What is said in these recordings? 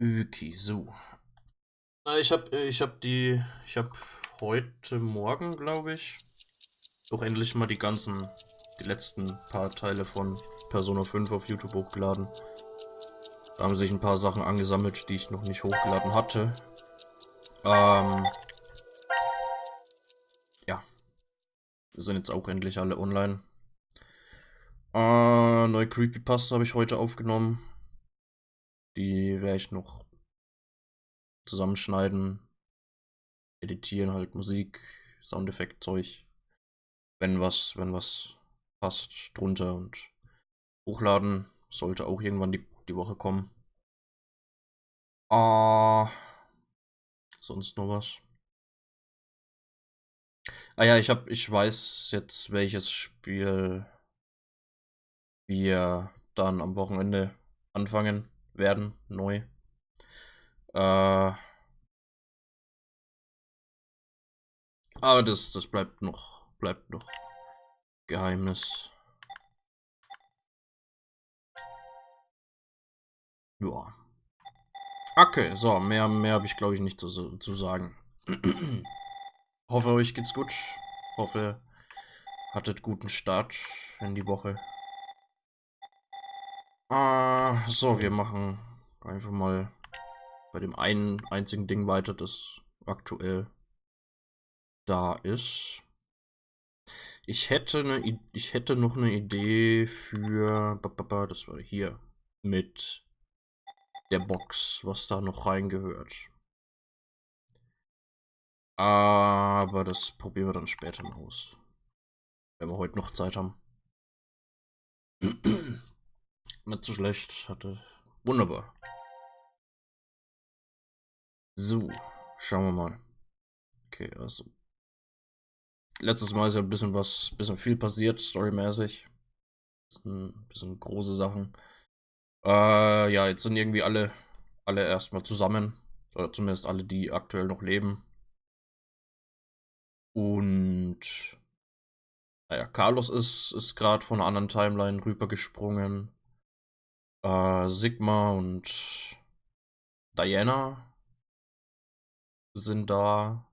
Okay, so. Ich hab heute Morgen, glaube ich, auch endlich mal die letzten paar Teile von Persona 5 auf YouTube hochgeladen. Da haben sich ein paar Sachen angesammelt, die ich noch nicht hochgeladen hatte. Ja, sind jetzt auch endlich alle online. Neue Creepypasta habe ich heute aufgenommen. Die werde ich noch zusammenschneiden, editieren, halt Musik, Soundeffekt-Zeug. Wenn was passt, drunter und hochladen. Sollte auch irgendwann die Woche kommen. Sonst noch was? Ah ja, ich weiß jetzt, welches Spiel wir dann am Wochenende anfangen werden, neu. Aber das bleibt noch Geheimnis. Ja. Okay, so, mehr habe ich glaube ich nicht zu sagen. Hoffe, euch geht's gut. Hoffe, hattet guten Start in die Woche. So, wir machen einfach mal bei dem einen einzigen Ding weiter, das aktuell da ist. Ich hätte noch eine Idee für, das war hier, mit der Box, was da noch reingehört. Aber das probieren wir dann später mal aus. Wenn wir heute noch Zeit haben. Nicht so schlecht, hatte. Wunderbar. So, schauen wir mal. Okay, also. Letztes Mal ist ja ein bisschen viel passiert, storymäßig. Bisschen große Sachen. Ja, jetzt sind irgendwie alle erstmal zusammen. Oder zumindest alle, die aktuell noch leben. Und naja, Carlos ist gerade von einer anderen Timeline rübergesprungen. Sigma und Diana sind da.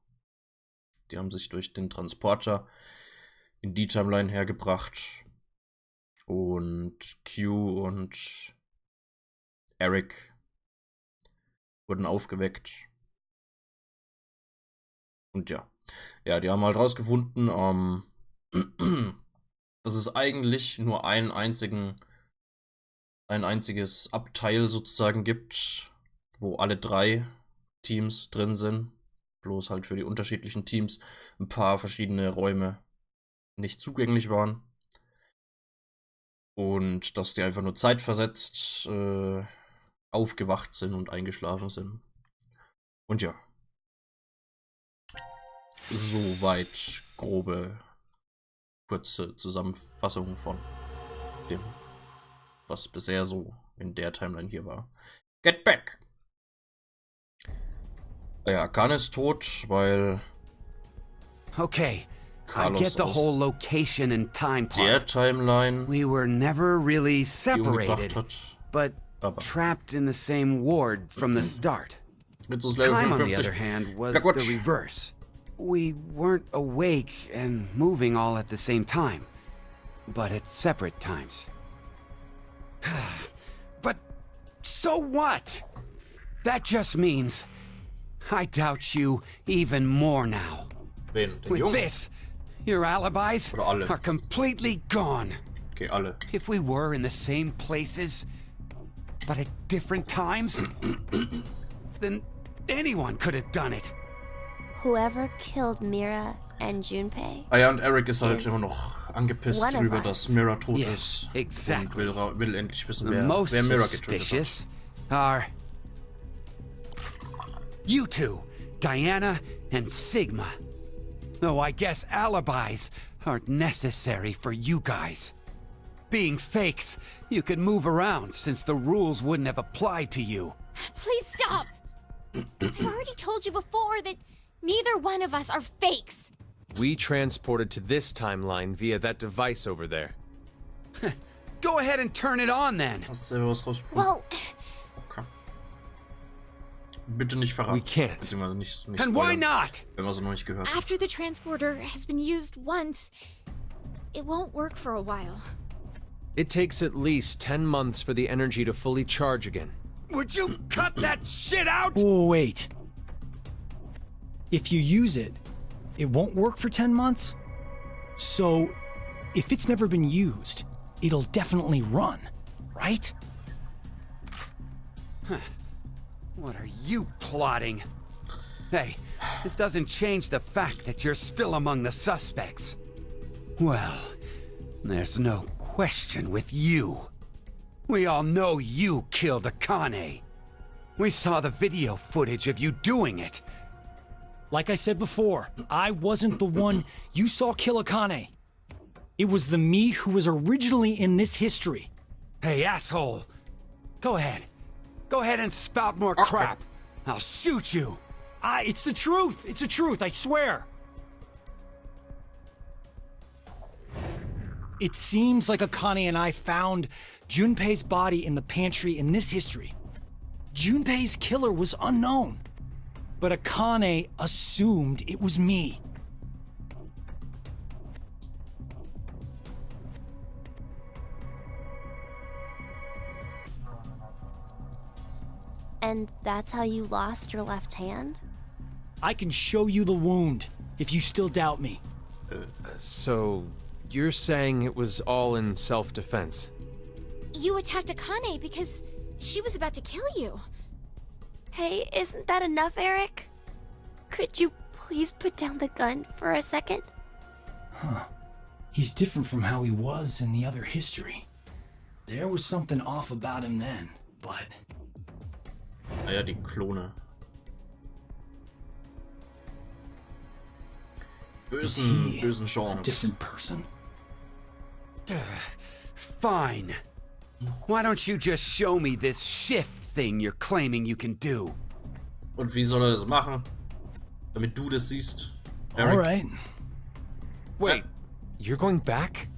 Die haben sich durch den Transporter in die Timeline hergebracht. Und Q und Eric wurden aufgeweckt. Und ja. Ja, die haben halt rausgefunden, dass es eigentlich nur ein einziges Abteil sozusagen gibt, wo alle 3 Teams drin sind. Bloß halt für die unterschiedlichen Teams ein paar verschiedene Räume nicht zugänglich waren. Und dass die einfach nur zeitversetzt aufgewacht sind und eingeschlafen sind. Und ja. Soweit grobe, kurze Zusammenfassung von dem, was bisher so in der Timeline hier war. Get back! Ja, Khan ist tot, weil Okay, Carlos I get the whole location and time der part. Timeline We were never really die umgebracht separated, hat. but Aber trapped in the same ward from the start. jetzt ist Level Time, on the 55. other hand, was Ja, gut. the reverse. We weren't awake and moving all at the same time, but at separate times. But so what? That just means I doubt you even more now. Wen? Den With Jungen? this, your alibis Oder alle? are completely gone. Okay, alle. If we were in the same places, but at different times, then anyone could have done it. Whoever killed Mira and Junpei. Ah ja, und Eric ist halt Is immer noch angepisst one of drüber, us. dass Mira tot Yeah, ist. exactly. Und will endlich wissen, The most wer Mira getötet hat. suspicious are you two, Diana and Sigma. Though I guess alibis aren't necessary for you guys. Being fakes, you could move around since the rules wouldn't have applied to you. Please stop! I've already told you before that neither one of us are fakes. We transported to this timeline via that device over there. Go ahead and turn it on then. Hast du selber was rausgefunden? Well, Okay. bitte nicht verraten. We can't. Beziehungsweise nicht And why spoilern, not? wenn wir sie noch nicht gehört haben. After the transporter has been used once, it won't work for a while. It takes at least 10 months for the energy to fully charge again. Would you cut that shit out? Wait. If you use it, it won't work for 10 months? So, if it's never been used, it'll definitely run, right? What are you plotting? Hey, this doesn't change the fact that you're still among the suspects. Well, there's no question with you. We all know you killed Akane. We saw the video footage of you doing it. Like I said before, I wasn't the one you saw kill Akane. It was the me who was originally in this history. Hey, asshole! Go ahead. Go ahead and spout more crap. I'll shoot you. It's the truth. It's the truth, I swear. It seems like Akane and I found Junpei's body in the pantry in this history. Junpei's killer was unknown, but Akane assumed it was me. And that's how you lost your left hand? I can show you the wound, if you still doubt me. So, you're saying it was all in self-defense? You attacked Akane because she was about to kill you. Hey, isn't that enough, Eric? Could you please put down the gun for a second? He's different from how he was in the other history. There was something off about him then, but... Ah ja, die Klone. Bösen A Chance. different person? Fine. Why don't you just show me this shift thing you're claiming you can do? Und wie soll er das machen? Damit du das siehst, Eric? Alright. Wait, you're going back?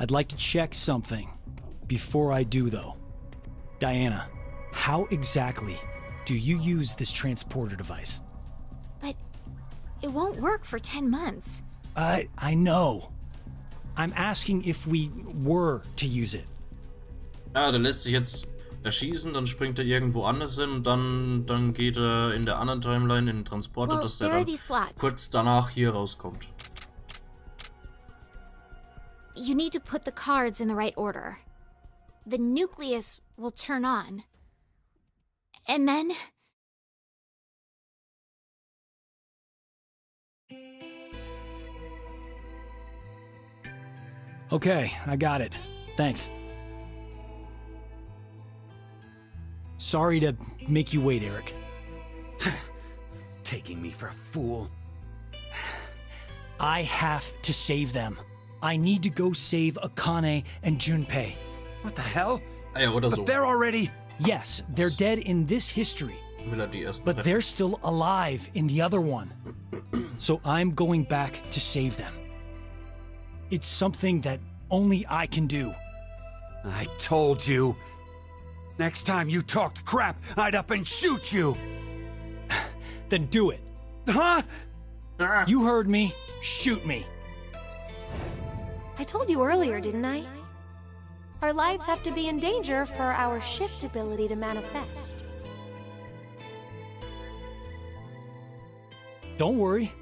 I'd like to check something. Before I do, though. Diana, how exactly do you use this transporter device? But it won't work for 10 months. I know. I'm asking if we were to use it. Ja, der lässt sich jetzt erschießen, dann springt er irgendwo anders hin und dann geht er in der anderen Timeline in den Transporter, Well, dass der there are dann these slots. kurz danach hier rauskommt. You need to put the cards in the right order. The nucleus will turn on. And then... Okay, I got it. Thanks. Sorry to make you wait, Eric. Taking me for a fool. I have to save them. I need to go save Akane and Junpei. What the hell? Ah ja, oder so. But they're already... Yes, they're dead in this history, Will er die erst but retten. they're still alive in the other one. So I'm going back to save them. It's something that only I can do. I told you. Next time you talked crap, I'd up and shoot you. Then do it. Huh? You heard me. Shoot me. I told you earlier, didn't I? Our lives have to be in danger for our shift ability to manifest. Don't worry.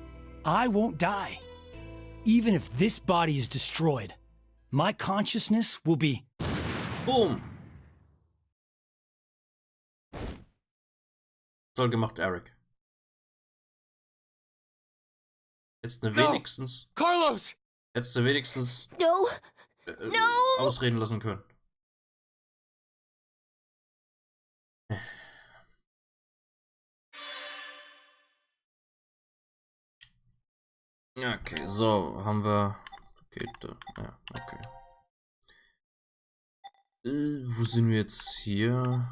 I won't die. Even if this body is destroyed, my consciousness will be... Boom! Toll gemacht, Eric. Jetzt ne wenigstens... Carlos! Hättest du wenigstens No! No! ausreden lassen können. Okay, so, haben wir... Geht, ja, okay. Wo sind wir jetzt hier?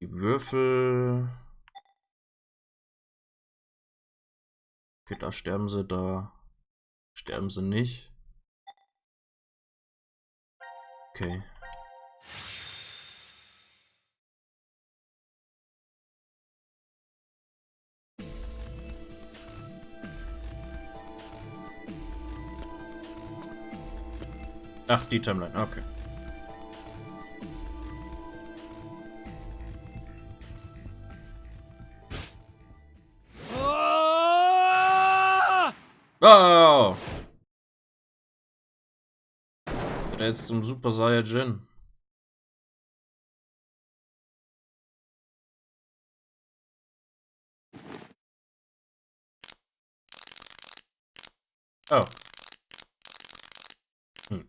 Die Würfel... Okay, da sterben sie, da sterben sie nicht. Okay. Ach, die Timeline, okay. Oh! Wird er jetzt zum Super Saiyajin? Oh. Hm.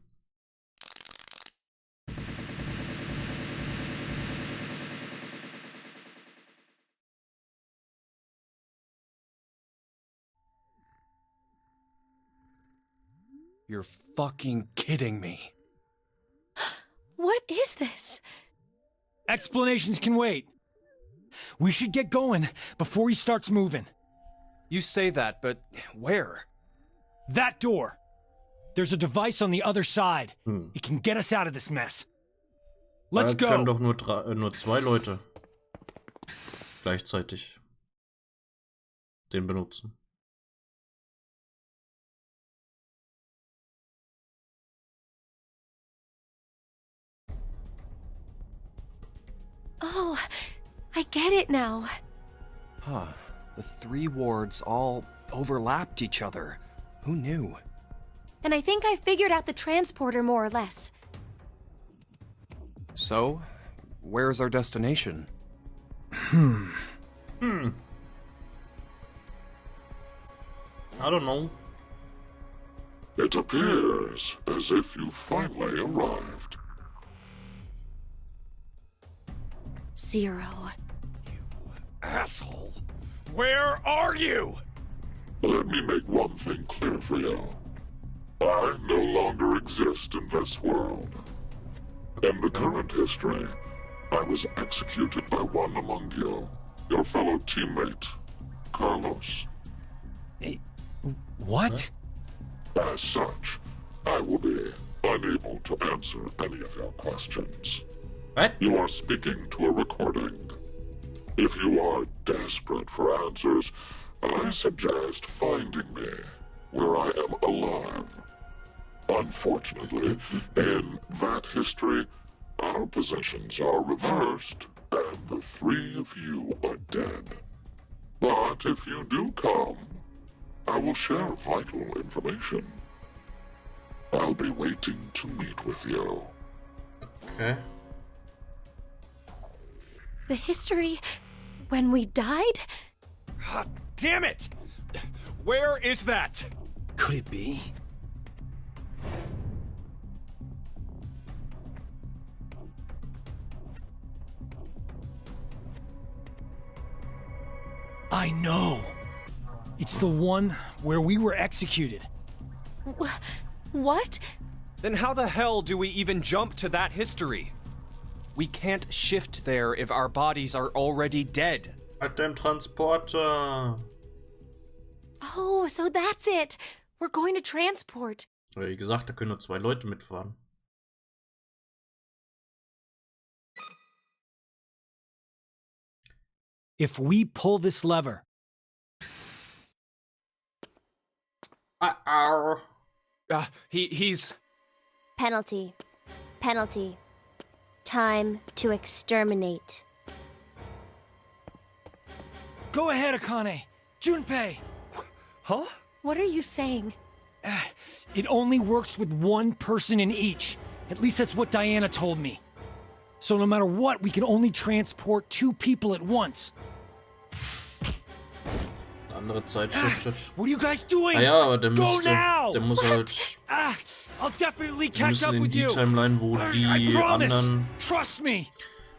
You're fucking kidding me. What is this? Explanations can wait. We should get going before he starts moving. You say that, but where? That door. There's a device on the other side. It can get us out of this mess. Let's Da können go. doch nur 2 Leute gleichzeitig den benutzen. Oh, I get it now. Huh. The 3 wards all overlapped each other. Who knew? And I think I figured out the transporter more or less. So, where's our destination? I don't know. It appears as if you finally arrived. 0. Asshole! Where are you? Let me make one thing clear for you. I no longer exist in this world. In the current history, I was executed by one among you, your fellow teammate, Carlos. What? As such, I will be unable to answer any of your questions. What? You are speaking to a recording. If you are desperate for answers, I suggest finding me where I am alive. Unfortunately, in that history, our positions are reversed, and the 3 of you are dead. But if you do come, I will share vital information. I'll be waiting to meet with you. Okay. The history when we died? Ah, damn it! Where is that? Could it be? I know. It's the one where we were executed. What? Then how the hell do we even jump to that history? We can't shift there if our bodies are already dead. Mit dem Transporter. Oh, so that's it. We're going to transport. Wie gesagt, da können nur 2 Leute mitfahren. If we pull this lever, He's... Penalty. Penalty. Time to exterminate. go ahead, Akane. Junpei. Huh? What are you saying? It only works with one person in each. At least that's what Diana told me. So no matter what, we can only transport 2 people at once. Andere Zeit shiftet. What are you guys doing? Ah ja, aber der Go müsste, now! der muss halt, I'll definitely wir catch müssen up in with die you. Timeline, wo I die promise. anderen, Trust me.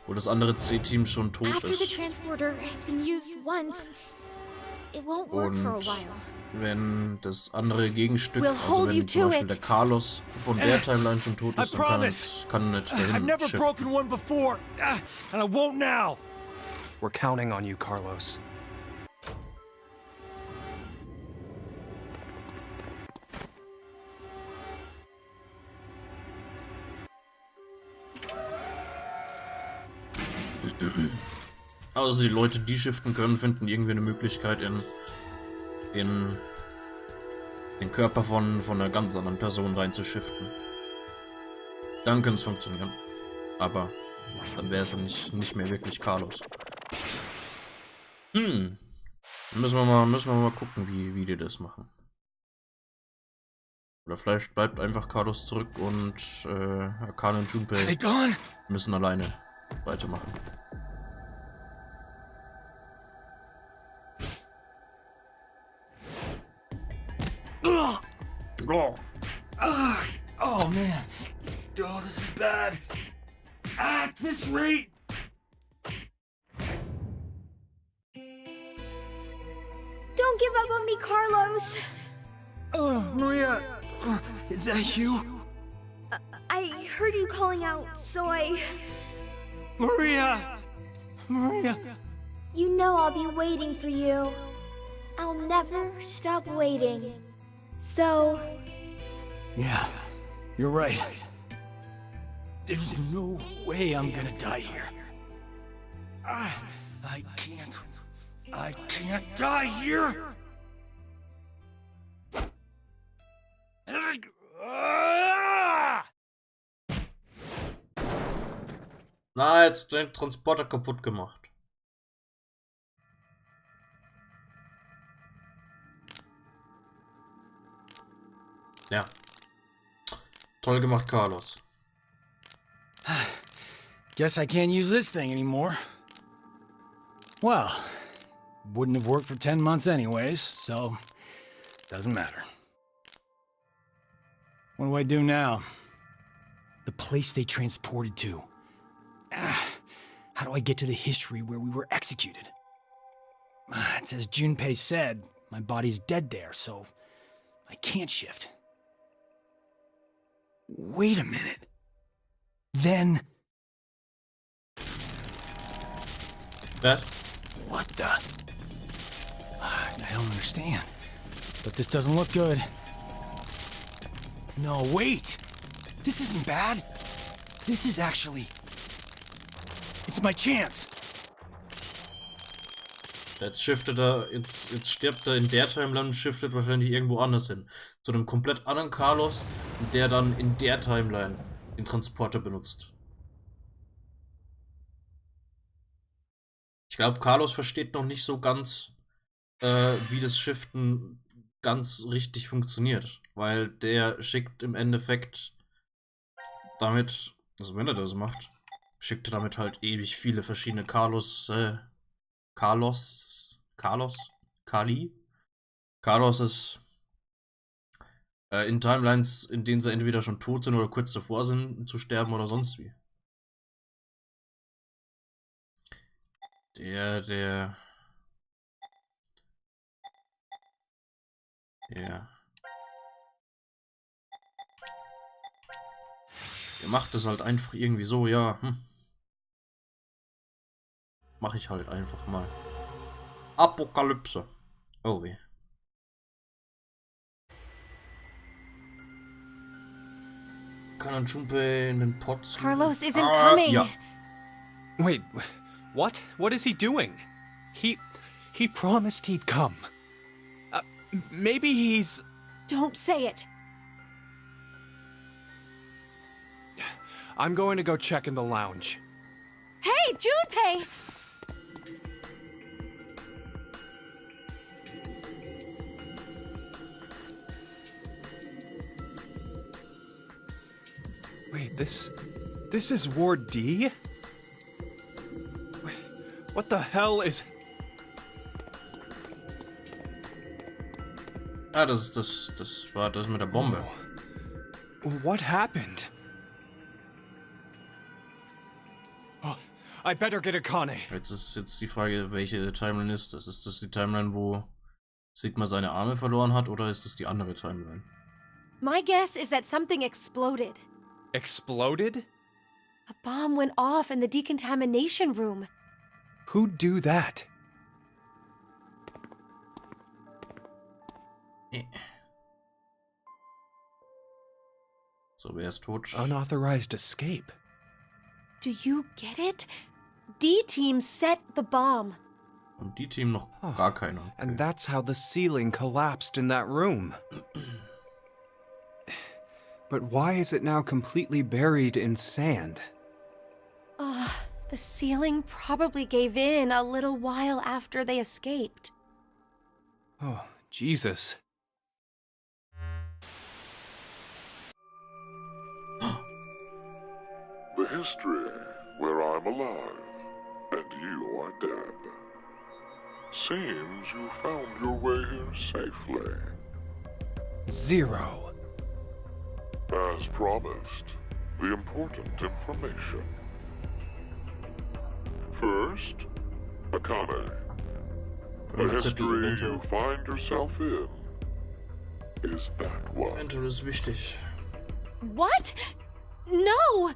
wo das andere C-Team schon tot After the ist. transporter has been used once, it won't work for a Und while. wenn das andere Gegenstück, We'll also hold you wenn zum to Beispiel it. der Carlos von der Timeline schon tot I ist, dann promise. kann nicht I've dahin never shiften. broken one before, and I won't now. We're counting on you, Carlos. Also die Leute, die shiften können, finden irgendwie eine Möglichkeit in den Körper von einer ganz anderen Person reinzushiften. Dann könnte es funktionieren. Aber dann wäre es ja nicht mehr wirklich Carlos. Müssen wir mal gucken, wie die das machen. Oder vielleicht bleibt einfach Carlos zurück und Akane und Junpei müssen alleine weitermachen. Oh man. Oh, this is bad. At this rate. Don't give up on me, Carlos. Oh, Maria. Is that you? I heard you calling out, so Maria! Maria! You know I'll be waiting for you. I'll never stop waiting. So... Yeah, you're right. There's no way I'm gonna die here. I can't die here! Na, jetzt den Transporter kaputt gemacht. Ja. Toll gemacht, Carlos. Guess I can't use this thing anymore. Well, wouldn't have worked for 10 months anyways, so doesn't matter. What do I do now? The place they transported to. How do I get to the history where we were executed? It's as Junpei said, my body's dead there, so I can't shift. Wait a minute. Then... That? What the? I don't understand. But this doesn't look good. No, wait! This isn't bad. This is actually... It's my chance. Jetzt shiftet er, jetzt stirbt er in der Timeline und shiftet wahrscheinlich irgendwo anders hin. Zu einem komplett anderen Carlos, der dann in der Timeline den Transporter benutzt. Ich glaube, Carlos versteht noch nicht so ganz, wie das Shiften ganz richtig funktioniert. Weil der schickt im Endeffekt damit, also wenn er das macht, schickt er damit halt ewig viele verschiedene Carlos ist in Timelines, in denen sie entweder schon tot sind oder kurz davor sind, zu sterben oder sonst wie. Der macht es halt einfach irgendwie so, ja, mach ich halt einfach mal. Apokalypse. Oh weh. Kann Junpei in den Pot? Carlos isn't coming. Ja. Wait, what? What is he doing? He promised he'd come. Maybe he's... Don't say it. I'm going to go check in the lounge. Hey, Junpei! Wait, this is Ward D? Wait, what the hell is... Ah, das war das mit der Bombe. What happened? Oh, I better get Akane. Jetzt ist die Frage, welche Timeline ist das? Ist das die Timeline, wo Sigma seine Arme verloren hat, oder ist es die andere Timeline? My guess is that something exploded. Exploded? A bomb went off in the decontamination room. Who'd do that? So, wer ist tot? Unauthorized escape. Do you get it? D-Team set the bomb. Und die Team noch gar keiner. Okay. And that's how the ceiling collapsed in that room. But why is it now completely buried in sand? The ceiling probably gave in a little while after they escaped. Oh, Jesus. The history where I'm alive and you are dead. Seems you found your way here safely. 0. As promised, the important information. First, Akane. The history you find yourself in. Is that one? Eventuell ist wichtig. What? No!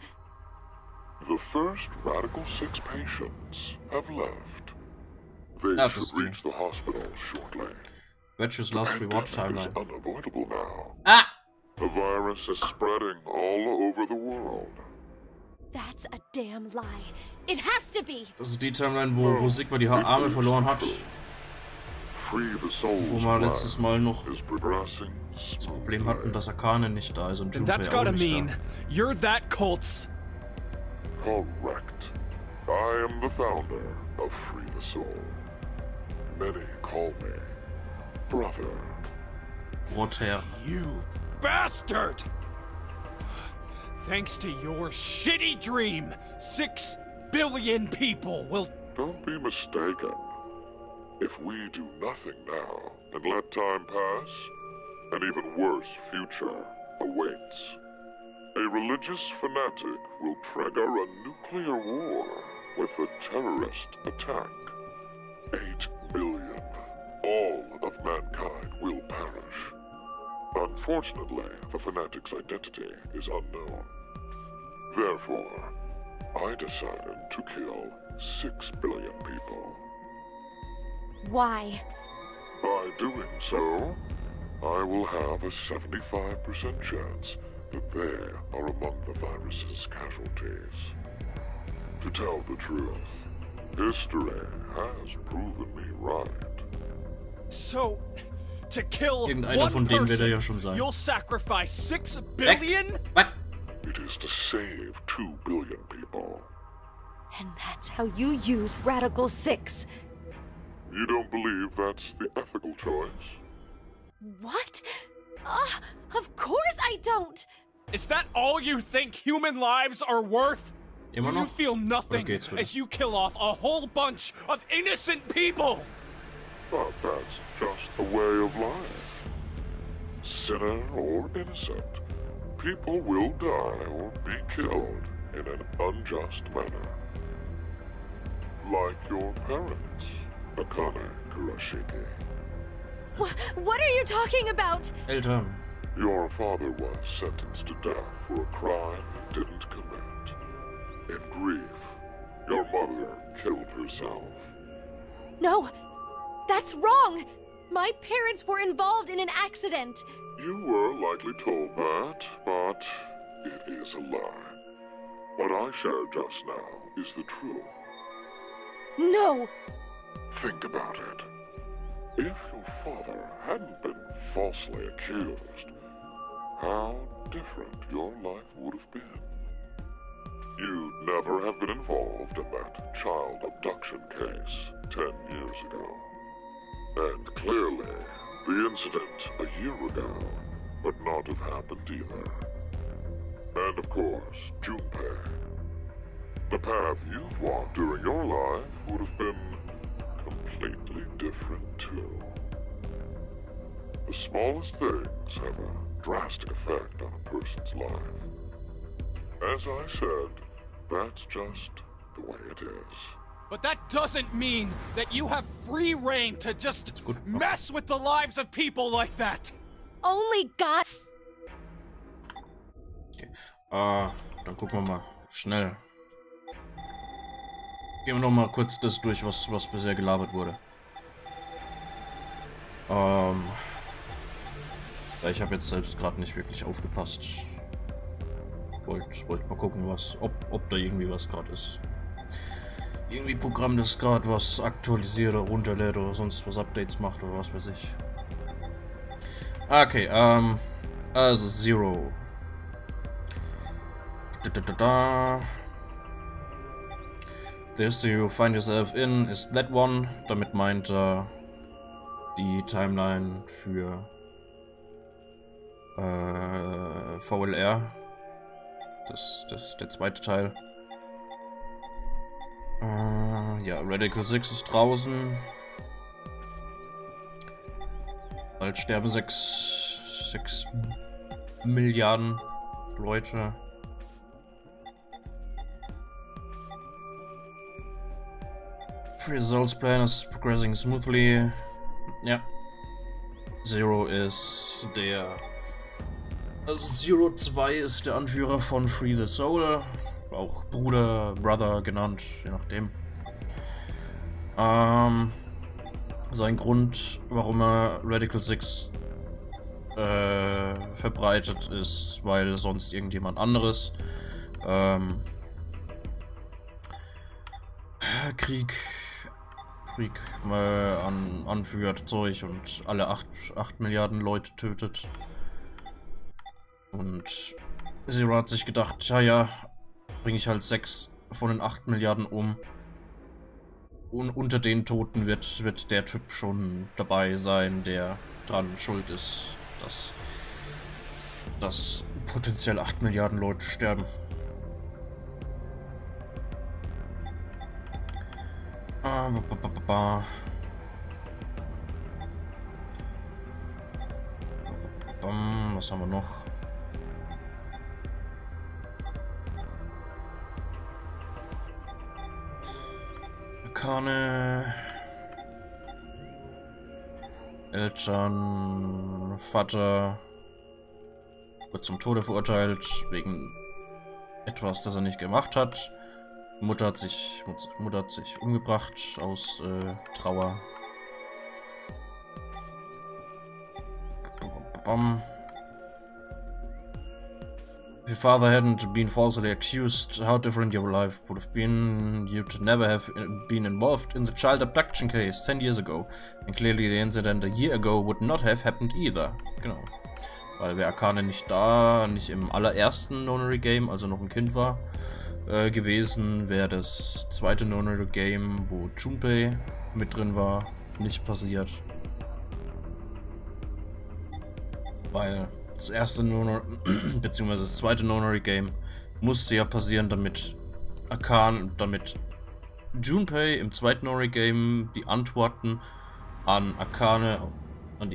The first Radical 6 patients have left. They Ah, should reach the hospital shortly. Welches Last Reward Timeline? It's unavoidable now. Ah! The virus is spreading all over the world. That's a damn lie. It has to be! Das ist die Timeline, wo Sigma die Arme verloren hat. Free the souls Wo wir letztes Mal noch is progressing das Problem hatten, dass Akane nicht da ist und And Junpei that's auch gotta nicht mean da. you're that cult's. Correct. I am the founder of Free the Soul. Many call me brother. Brother. You bastard! Thanks to your shitty dream, 6 billion people will... Don't be mistaken. If we do nothing now and let time pass, an even worse future awaits. A religious fanatic will trigger a nuclear war with a terrorist attack. 8 billion. All of mankind will perish. Unfortunately, the fanatic's identity is unknown. Therefore, I decided to kill 6 billion people. Why? By doing so, I will have a 75% chance that they are among the virus's casualties. To tell the truth, history has proven me right. So, to kill Irgendeiner one von denen wird er person, ja schon sein. you'll sacrifice 6 billion? Was? It is to save 2 billion people. And that's how you use Radical 6. You don't believe that's the ethical choice? What? Of course I don't! Is that all you think human lives are worth? Immer Do you noch? feel nothing Oder geht's wieder? as you kill off a whole bunch of innocent people? But that's just the way of life. Sinner or innocent, people will die or be killed in an unjust manner. Like your parents, Akane Kurashiki. What are you talking about? Eltern. Your father was sentenced to death for a crime he didn't commit. In grief, your mother killed herself. No, that's wrong! My parents were involved in an accident. You were likely told that, but it is a lie. What I shared just now is the truth. No! Think about it. If your father hadn't been falsely accused, how different your life would have been. You'd never have been involved in that child abduction case 10 years ago. And clearly, the incident a year ago would not have happened either. And of course, Junpei. The path you've walked during your life would have been completely different too. The smallest things have a drastic effect on a person's life. As I said, that's just the way it is. But that doesn't mean that you have free reign to just mess with the lives of people like that! Only God... Okay. Dann gucken wir mal. Schnell. Gehen wir noch mal kurz das durch, was bisher gelabert wurde. Ich habe jetzt selbst gerade nicht wirklich aufgepasst. Wollt mal gucken, ob da irgendwie was gerade ist. Irgendwie Programm, das gerade was aktualisiert oder runterlädt oder sonst was Updates macht oder was weiß ich. Okay, also Zero. This you find yourself in is that one. Damit meint er die Timeline für VLR. Der zweite Teil. Ja, Radical 6 ist draußen. Bald sterben 6 Milliarden Leute. Free Souls plan is progressing smoothly. Ja. Zero ist der... Zero 2 ist der Anführer von Free the Soul. Auch Brother genannt, je nachdem. Sein Grund, warum er Radical 6 verbreitet, ist, weil sonst irgendjemand anderes Krieg anführt, Zeug und alle 8 Milliarden Leute tötet. Und Zero hat sich gedacht, ja, bringe ich halt 6 von den 8 Milliarden um. Und unter den Toten wird der Typ schon dabei sein, der dran schuld ist, dass potenziell 8 Milliarden Leute sterben. Was haben wir noch? Keine Eltern, Vater wird zum Tode verurteilt wegen etwas, das er nicht gemacht hat. Mutter hat sich umgebracht aus Trauer. If your father hadn't been falsely accused, how different your life would have been. You'd never have been involved in the child abduction case 10 years ago. And clearly the incident a year ago would not have happened either. Genau. Weil wäre Akane nicht im allerersten Nonary Game, also noch ein Kind war, gewesen, wäre das zweite Nonary Game, wo Junpei mit drin war, nicht passiert. Weil das erste beziehungsweise das zweite Nonary Game musste ja passieren, damit Junpei im zweiten Nonary Game die Antworten an Akane, an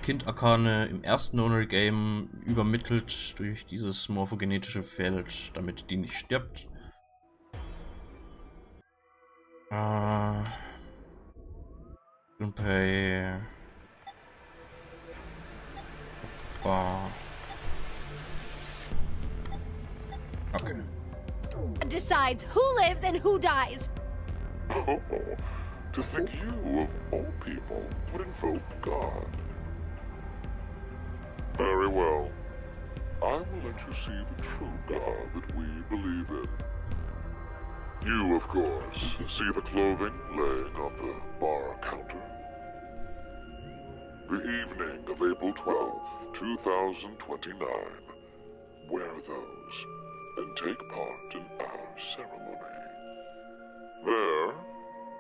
Kind Akane im ersten Nonary Game übermittelt durch dieses morphogenetische Feld, damit die nicht stirbt. Junpei. Okay. Decides who lives and who dies. Oh, to think you, of all people, would invoke God. Very well. I will let you see the true God that we believe in. You, of course, see the clothing laying on the bar counter. The evening of April 12th, 2029. Wear those and take part in our ceremony. There,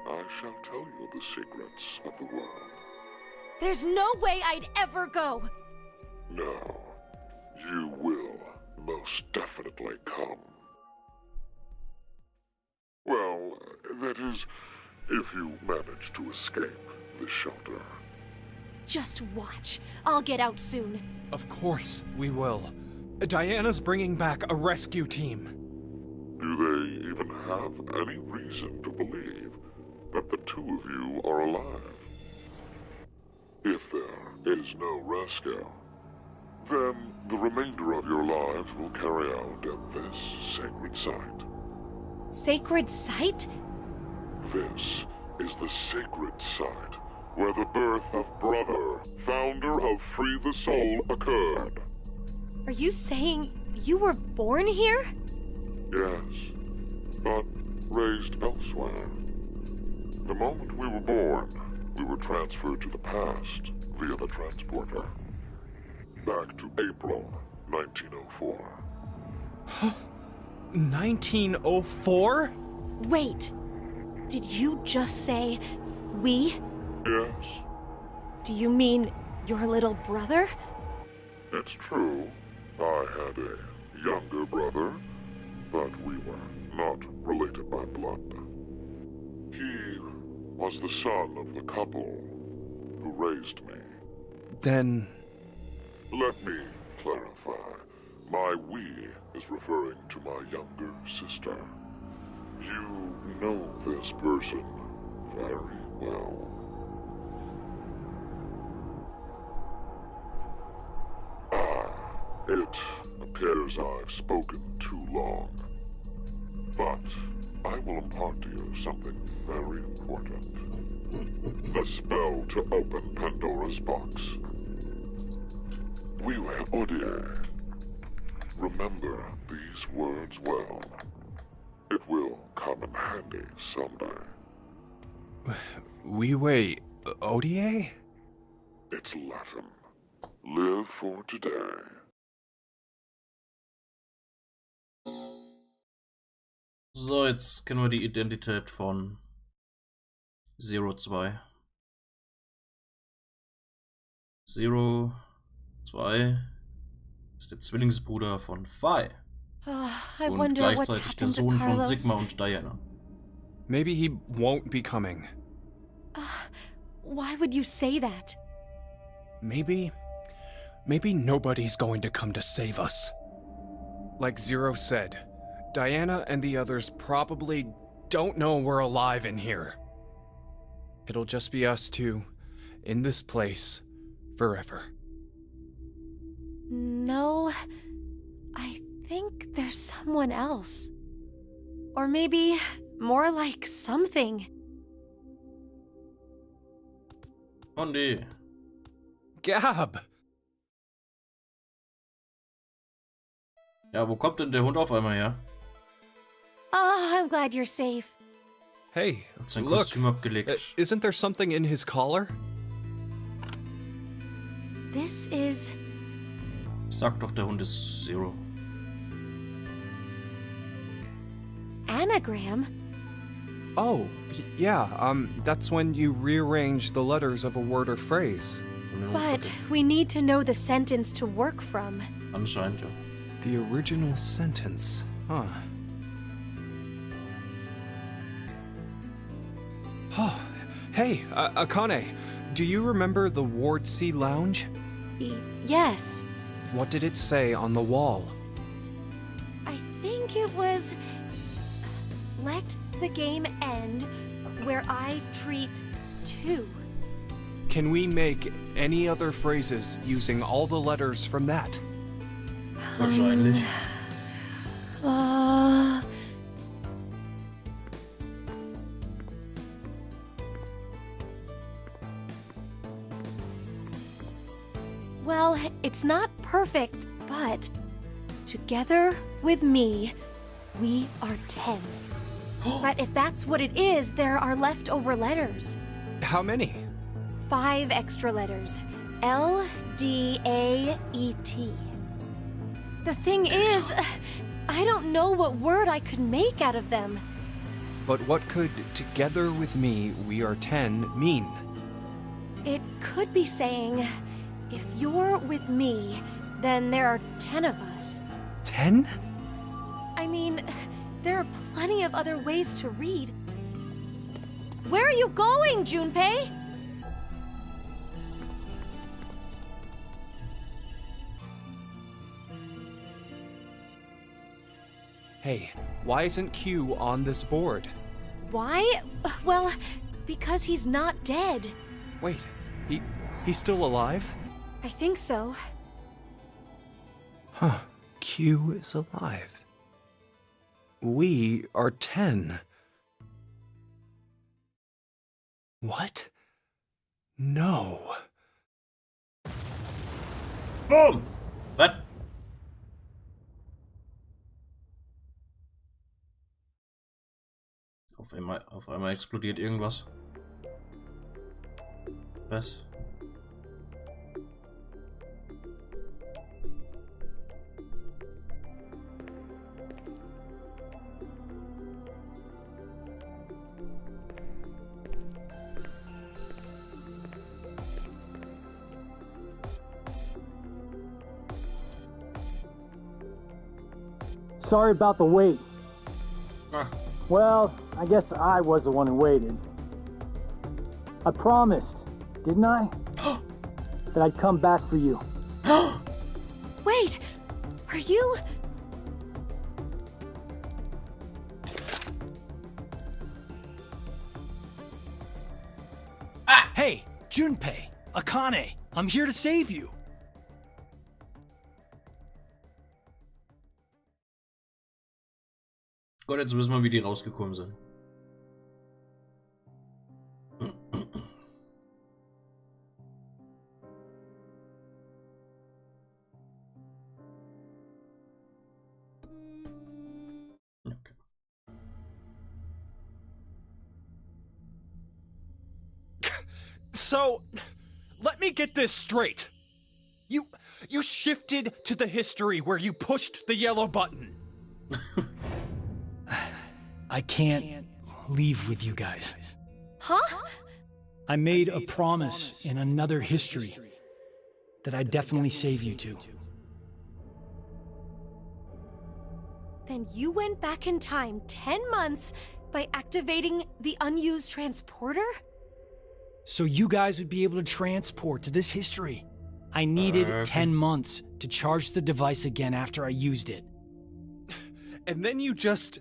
I shall tell you the secrets of the world. There's no way I'd ever go. No, you will most definitely come. Well, that is, if you manage to escape the shelter. Just watch. I'll get out soon. Of course we will. Diana's bringing back a rescue team. Do they even have any reason to believe that the two of you are alive? If there is no rescue, then the remainder of your lives will carry out at this sacred site. Sacred site? This is the sacred site where the birth of Brother, founder of Free the Soul, occurred. Are you saying you were born here? Yes, but raised elsewhere. The moment we were born, we were transferred to the past via the transporter. Back to April 1904. 1904? Wait. Did you just say we? Yes, Do you mean your little brother? it's true. I had a younger brother, but we were not related by blood. He was the son of the couple who raised me. Then... Let me clarify. My we is referring to my younger sister. You know this person very well. It appears I've spoken too long. But I will impart to you something very important. The spell to open Pandora's box. We were Odie. Remember these words well. It will come in handy someday. Vive Odie? It's Latin. Live for today. So, jetzt kennen wir die Identität von 02. 02 ist der Zwillingsbruder von Fi I und wonder what's gleichzeitig der happened to Sohn von Carlos. Sigma und Diana. Maybe he won't be coming. Why would you say that? Maybe nobody's going to come to save us. Like Zero said, Diana and the others probably don't know we're alive in here. It'll just be us two, in this place, forever. No, I think there's someone else. Or maybe more like something. Oh nee. Gab! Ja, wo kommt denn der Hund auf einmal her? Oh, I'm glad you're safe. Hey, Hat sein look, Kostüm abgelegt. isn't there something in his collar? This is... Sag doch, der Hund ist Zero. anagram? Oh, yeah, that's when you rearrange the letters of a word or phrase. But we need to know the sentence to work from. Anscheinend, ja. The original sentence, huh? Oh, hey, Akane, do you remember the Ward C Lounge? Yes. What did it say on the wall? I think it was... Let the game end where I treat two. Can we make any other phrases using all the letters from that? Wahrscheinlich. Well, it's not perfect, but together with me, we are 10. But if that's what it is, there are leftover letters. How many? 5 extra letters. L, D, A, E, T. The thing is, I don't know what word I could make out of them. But what could together with me, we are 10 mean? It could be saying, if you're with me, then there are 10 of us. 10? I mean, there are plenty of other ways to read. Where are you going, Junpei? Hey, why isn't Q on this board? Why? Well, because he's not dead. Wait, he's still alive? I think so. Huh, Q is alive. We are 10. What? No. Boom! Was? Auf einmal explodiert irgendwas. Was? sorry about the wait. Ah, Well, I guess I was the one who waited. I promised, didn't I? That I'd come back for you. Wait, are you? Hey, Junpei, Akane, I'm here to save you. Gott, jetzt wissen wir, wie die rausgekommen sind. Okay. So, let me get this straight. You shifted to the history where you pushed the yellow button. I can't leave with you guys. Huh? I made a promise in another history that I'd definitely save you two. Then you went back in time 10 months by activating the unused transporter? So you guys would be able to transport to this history. I needed 10 months to charge the device again after I used it. And then you just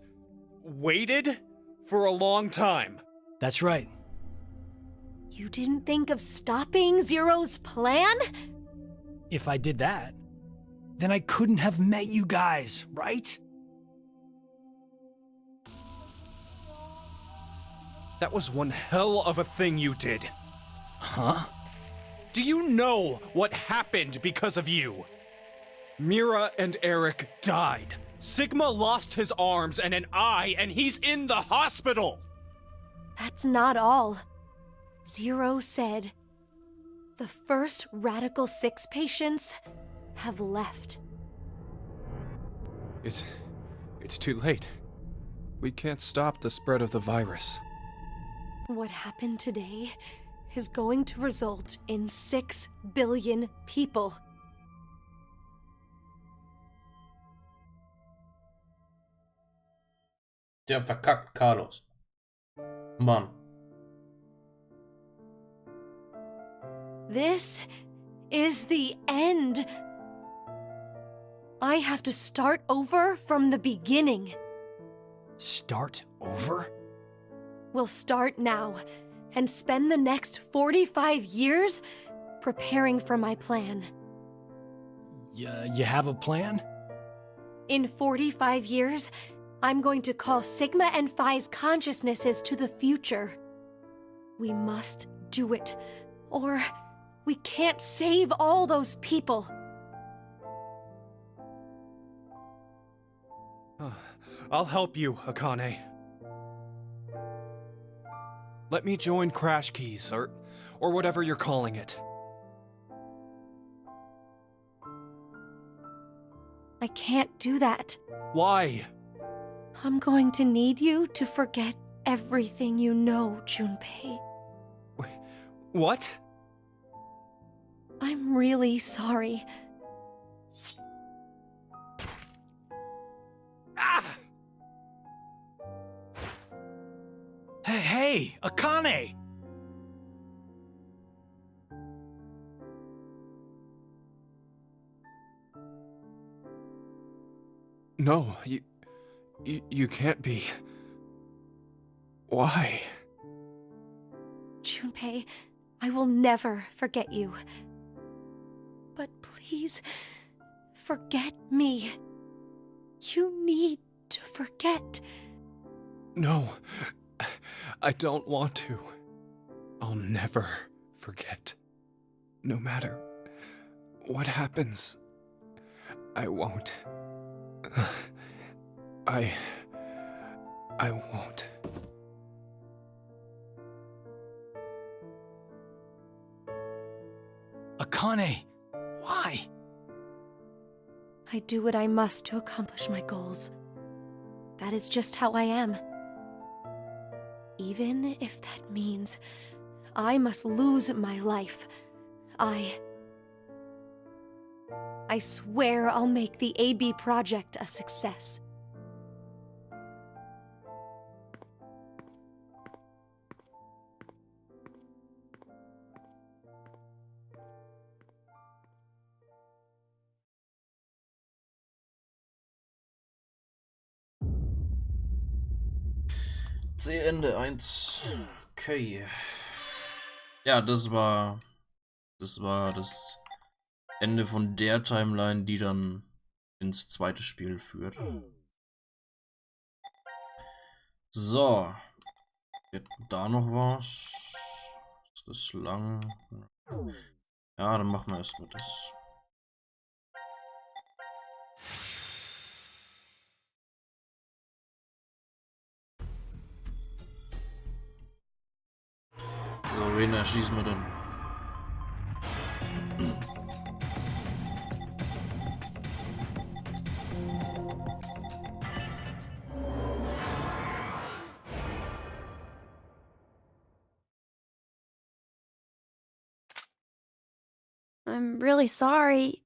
waited for a long time. That's right. You didn't think of stopping Zero's plan? If I did that, then I couldn't have met you guys, right? That was one hell of a thing you did. Huh? Do you know what happened because of you? Mira and Eric died. Sigma lost his arms and an eye, and he's in the hospital! That's not all. Zero said the first Radical 6 patients have left. It's too late. We can't stop the spread of the virus. What happened today is going to result in 6 billion people. Der verkackt Carlos. Mann. This is the end. I have to start over from the beginning. Start over? We'll start now and spend the next 45 years preparing for my plan. You have a plan? In 45 years, I'm going to call Sigma and Phi's consciousnesses to the future. We must do it, or we can't save all those people. I'll help you, Akane. Let me join Crash Keys, or whatever you're calling it. I can't do that. Why? I'm going to need you to forget everything you know, Junpei. What? I'm really sorry. Ah! Hey, Akane! No, you can't be. Why? Junpei, I will never forget you. But please, forget me. You need to forget. No, I don't want to. I'll never forget. No matter what happens, I won't. I won't. Akane, why? I do what I must to accomplish my goals. That is just how I am. Even if that means I must lose my life, I swear I'll make the AB project a success. Ende 1. Okay. Ja, das war das Ende von der Timeline, die dann ins zweite Spiel führt. So. Jetzt da noch was. Ist das lang? Ja, dann machen wir erstmal das. So, wen erschießen wir denn? I'm really sorry.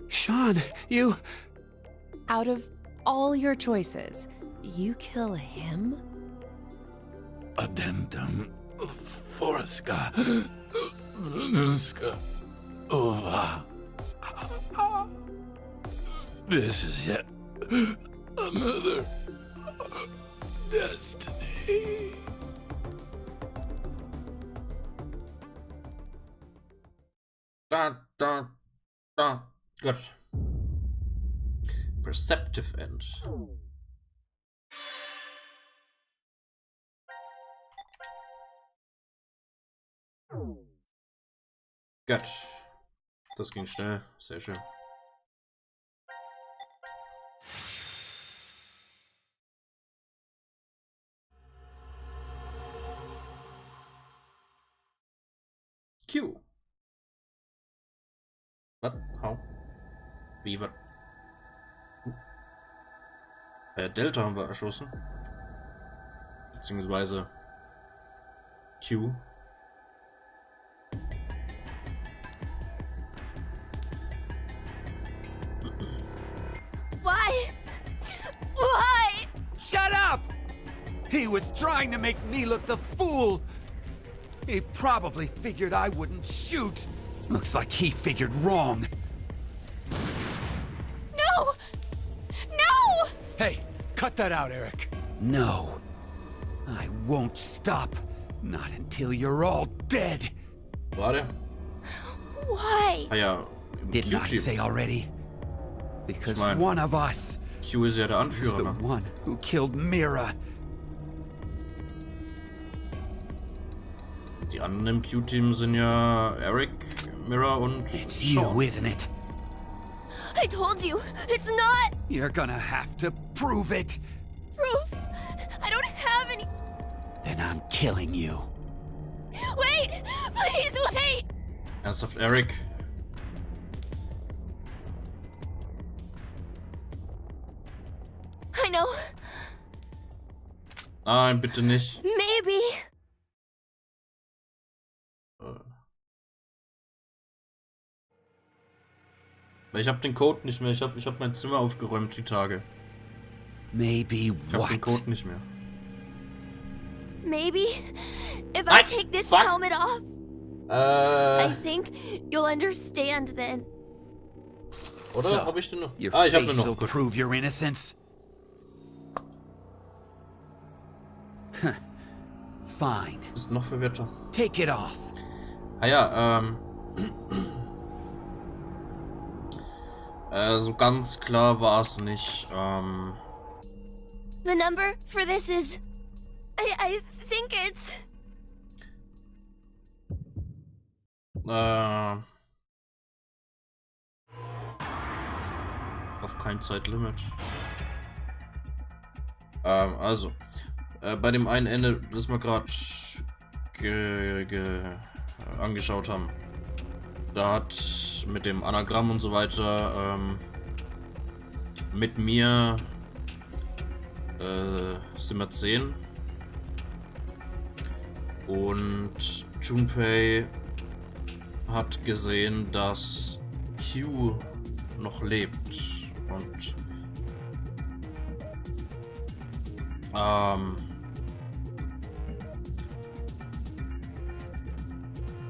Sean, you... Out of all your choices, you kill him? Addendum Forska Venuska Ova. This is yet another destiny. Gut. Perceptive End. Gut. Das ging schnell. Sehr schön. Q. Was? How? Wie, was? Delta haben wir erschossen. Beziehungsweise Q. Why? Why? Shut up! He was trying to make me look the fool. He probably figured I wouldn't shoot. Looks like he figured wrong. No! No! Hey, cut that out, Eric. No. I won't stop. Not until you're all dead. Warte. Why? Ah ja. Im Didn't I Q-Team. say already? Because Ich mein, one of us Q ist ja der is Anführer, the ne? one who killed Mira. Die anderen im Q-Team sind ja Eric, Mira und It's Sean. you, isn't it? I told you, it's not You're gonna have to prove it. proof. I don't have any. Then I'm killing you. Wait! Please wait! Ernsthaft, Eric? I know. Nein, bitte nicht. Maybe. Weil ich hab den Code nicht mehr. Ich hab mein Zimmer aufgeräumt die Tage. Maybe Ich hab den what? Code nicht mehr. Maybe. If I take this fuck. helmet off, I think you'll understand then. Oder? So, Hab ich den noch? Your Ich hab den face noch. will Gut. prove your innocence. Fine. Was ist noch für Wetter? Take it off. Ah ja, so ganz klar war es nicht. The number for this is. I think it's. Auf kein Zeitlimit. Also, bei dem einen Ende, das wir gerade angeschaut haben, da hat mit dem Anagramm und so weiter mit mir sind wir 10 und Junpei hat gesehen, dass Q noch lebt und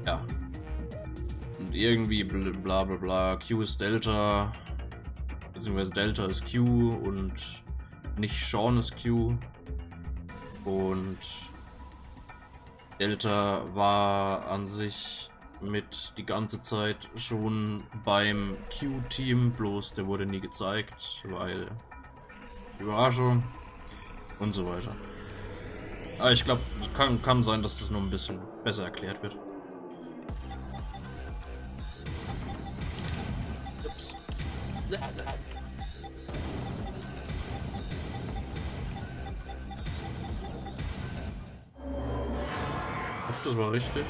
Ja. Und irgendwie bla bla bla. Q ist Delta. Beziehungsweise Delta ist Q und nicht Sean ist Q. Und Delta war an sich mit die ganze Zeit schon beim Q-Team, bloß der wurde nie gezeigt, weil Überraschung und so weiter. Aber ich glaube, kann sein, dass das noch ein bisschen besser erklärt wird. Ups. Ich hoffe, das war richtig.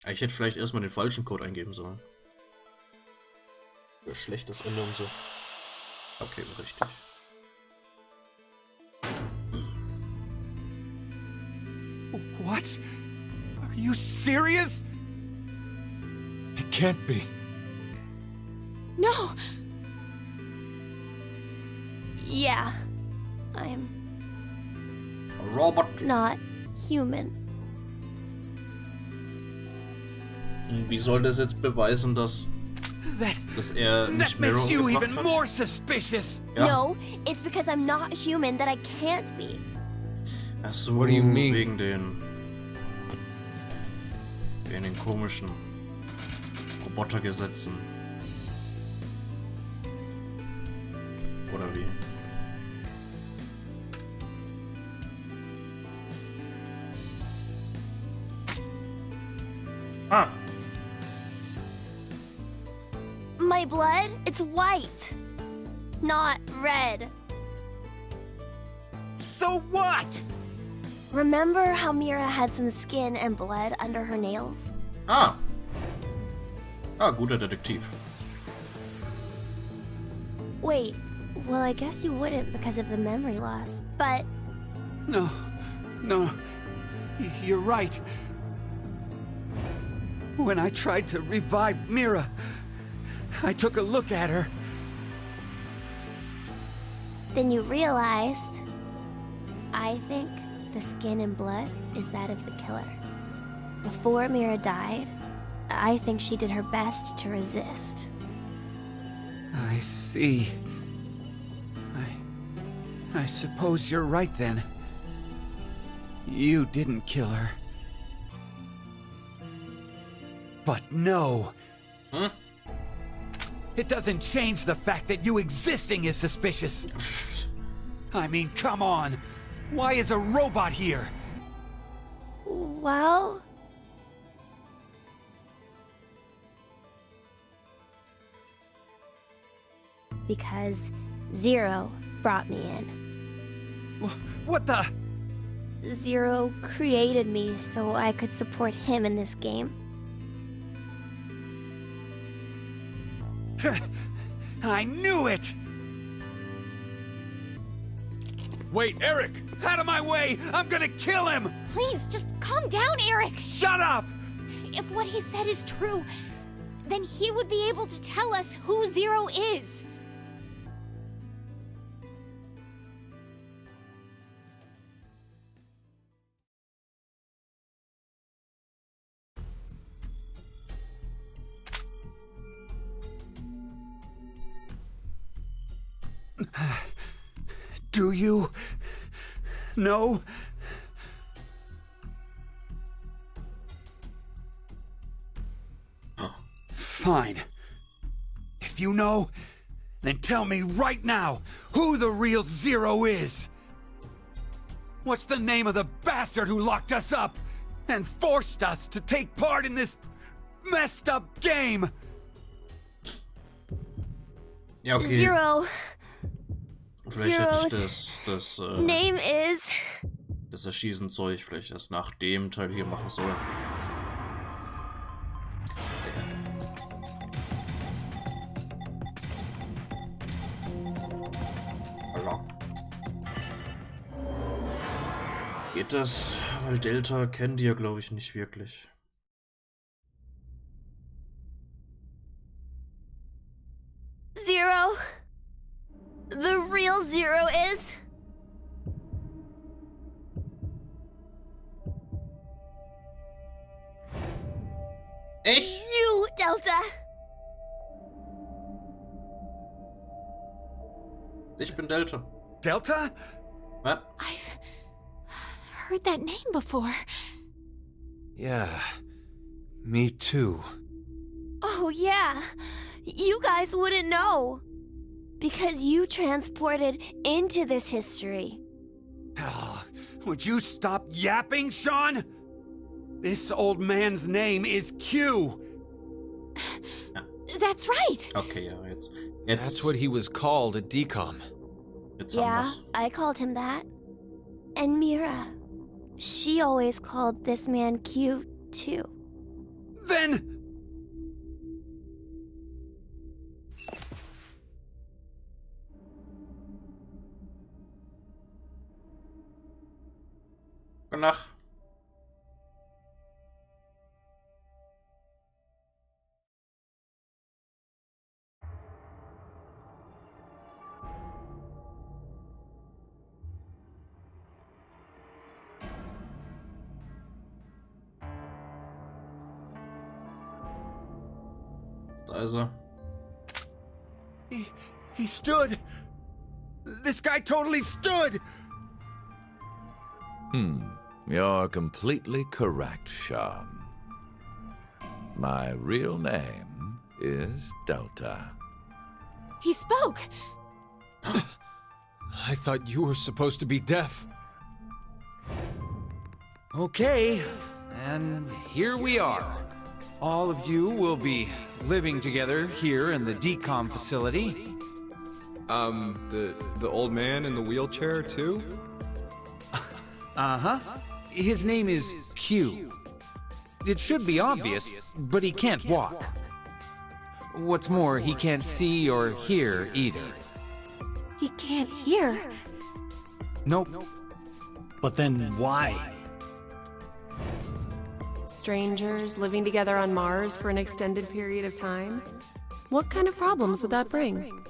Ich hätte vielleicht erstmal den falschen Code eingeben sollen. Für schlechtes Ende und so. Okay, richtig. What? Are you serious? It can't be. No! Yeah, I'm Robert. not human. Wie soll das jetzt beweisen, dass er nicht That makes you Mirror even gebracht more hat? suspicious. Ja. No, it's because I'm not human that I can't be. Ach so, What do you mean? wegen den komischen Robotergesetzen. Oder wie? Ah! My blood, it's white, not red. So what? Remember how Mira had some skin and blood under her nails? Ah! Ah, guter Detektiv. Wait, well, I guess you wouldn't because of the memory loss, but No, you're right. When I tried to revive Mira, I took a look at her. then you realized. I think the skin and blood is that of the killer. Before Mira died, I think she did her best to resist. I see. I suppose you're right then. You didn't kill her. But no. Huh? It doesn't change the fact that you existing is suspicious. I mean, come on. Why is a robot here? Well, because Zero brought me in. What the? Zero created me so I could support him in this game. I knew it! Wait, Eric! Out of my way! I'm gonna kill him! Please, just calm down, Eric! Shut up! If what he said is true, then he would be able to tell us who Zero is. Do you know? Fine. If you know, then tell me right now who the real Zero is. What's the name of the bastard who locked us up and forced us to take part in this messed up game? Ja, okay. Zero. Vielleicht hätte ich Zero's name is. Das Erschießen-Zeug vielleicht erst nach dem Teil hier machen sollen. Hallo. Geht das? Weil Delta kennen die ja, glaube ich, nicht wirklich. Zero. The real Zero is. Ich? You, Delta! Ich bin Delta. Delta? Was? I've heard that name before. Yeah, me too. Oh, yeah. You guys wouldn't know. Because you transported into this history. Oh, would you stop yapping, Sean? This old man's name is Q. That's right. Okay, ja, jetzt. That's what he was called at DCOM. Jetzt Yeah, haben wir's. I called him that. And Mira, she always called this man Q, too. Then... Gute Nacht. Da ist er. He stood. This guy totally stood. You're completely correct, Sean. My real name is Delta. He spoke. I thought you were supposed to be deaf. Okay, and here we are. All of you will be living together here in the DCOM facility. The old man in the wheelchair, too? Uh-huh. His name is Q. It should be obvious, but he can't walk. What's more, he can't see or hear either. He can't hear. Nope. But then why? Strangers living together on Mars for an extended period of time? What kind of problems would that bring?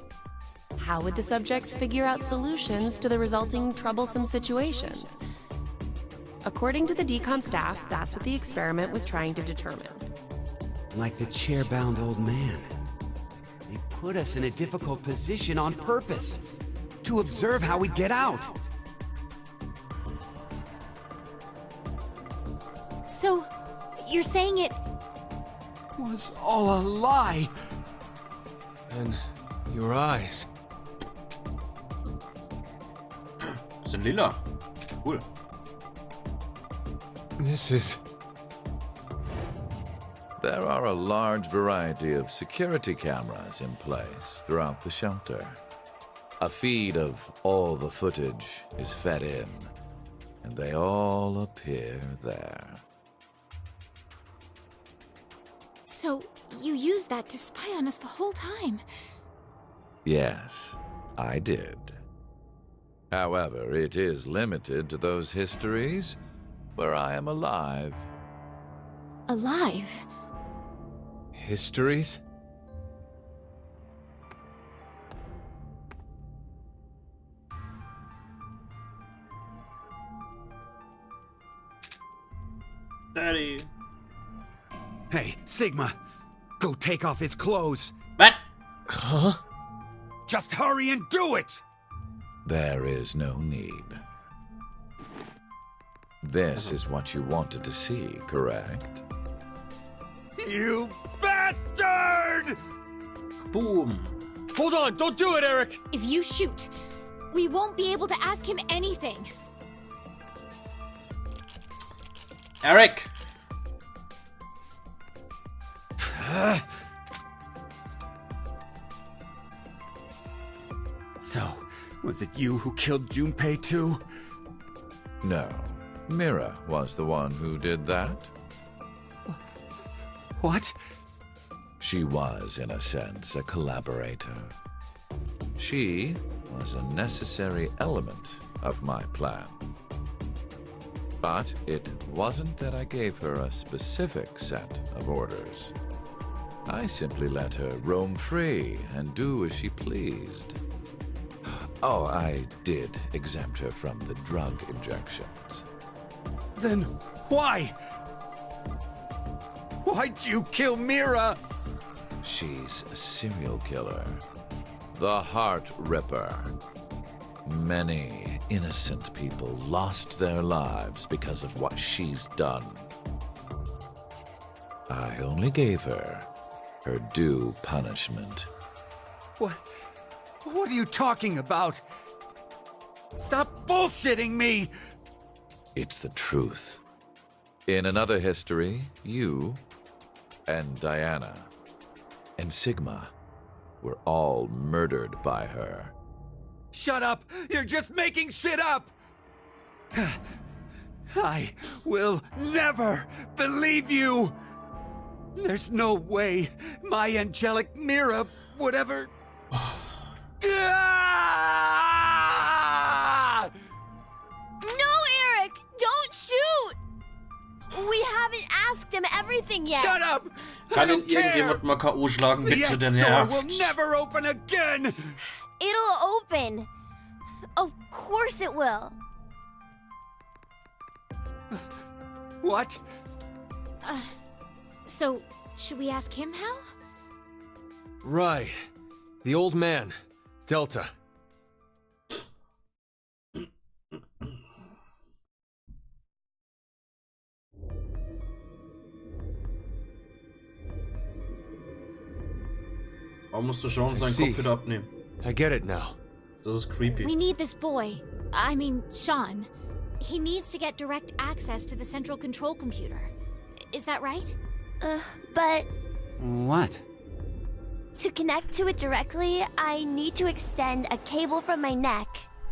How would the subjects figure out solutions to the resulting troublesome situations? According to the DCOM staff, that's what the experiment was trying to determine. Like the chair-bound old man. They put us in a difficult position on purpose. To observe how we get out. So, you're saying it... Was all a lie. And your eyes. Das sind lila. Cool. This is... There are a large variety of security cameras in place throughout the shelter. A feed of all the footage is fed in, and they all appear there. So, you used that to spy on us the whole time. Yes, I did. However, it is limited to those histories where I am alive. Alive? histories? Daddy. Hey, Sigma, go take off his clothes. What? Huh? Just hurry and do it! There is no need. This is what you wanted to see, correct? You bastard! Boom. Hold on, don't do it, Eric! If you shoot, we won't be able to ask him anything. Eric! So, was it you who killed Junpei too? No. Mira was the one who did that. What? She was, in a sense, a collaborator. She was a necessary element of my plan. But it wasn't that I gave her a specific set of orders. I simply let her roam free and do as she pleased. Oh, I did exempt her from the drug injections. Then why? Why'd you kill Mira? She's a serial killer. The Heart Ripper. Many innocent people lost their lives because of what she's done. I only gave her due punishment. What are you talking about? Stop bullshitting me! It's the truth. In another history, you and Diana and Sigma were all murdered by her. Shut up! You're just making shit up! I will never believe you! There's no way my angelic Mira would ever... Ah! No, Eric! Don't shoot! We haven't asked him everything yet. Shut up! Kann ihn irgendjemand mal K.O. schlagen, bitte, der The door will nervt. never open again! It'll open. Of course it will. What? So, should we ask him how? Right. The old man. Delta. Warum musst du schauen, seinen see. Kopf wieder abnehmen? I get it now. Das ist creepy. We need this boy. I mean, Sean. He needs to get direct access to the central control computer. Is that right? But What? to connect to it directly, I need to extend a cable from my neck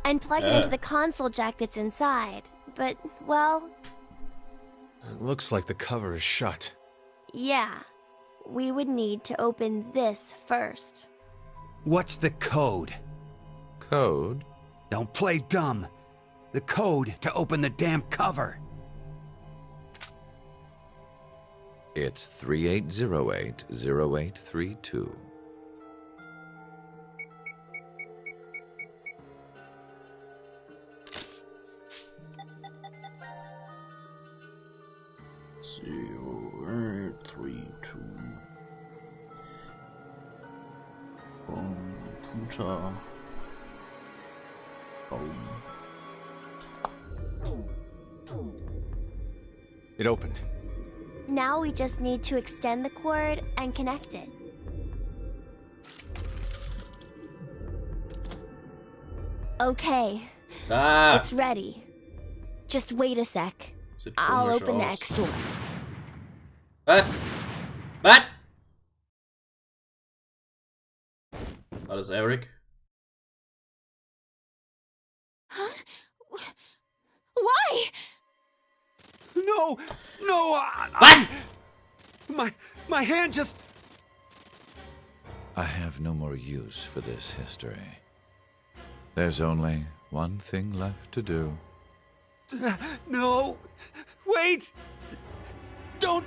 and plug it into the console jack that's inside. But, well, It looks like the cover is shut. yeah. We would need to open this first. What's the code? Code? Don't play dumb. The code to open the damn cover. It's 38080832. Computer. It opened. Now we just need to extend the cord and connect it. Okay, Ah! it's ready. Just wait a sec. Sieht I'll komisch open the aus. X door. Was? Was? War das Eric? Huh? Why? No! No! My hand just... I have no more use for this history. There's only one thing left to do. No! Wait! Don't...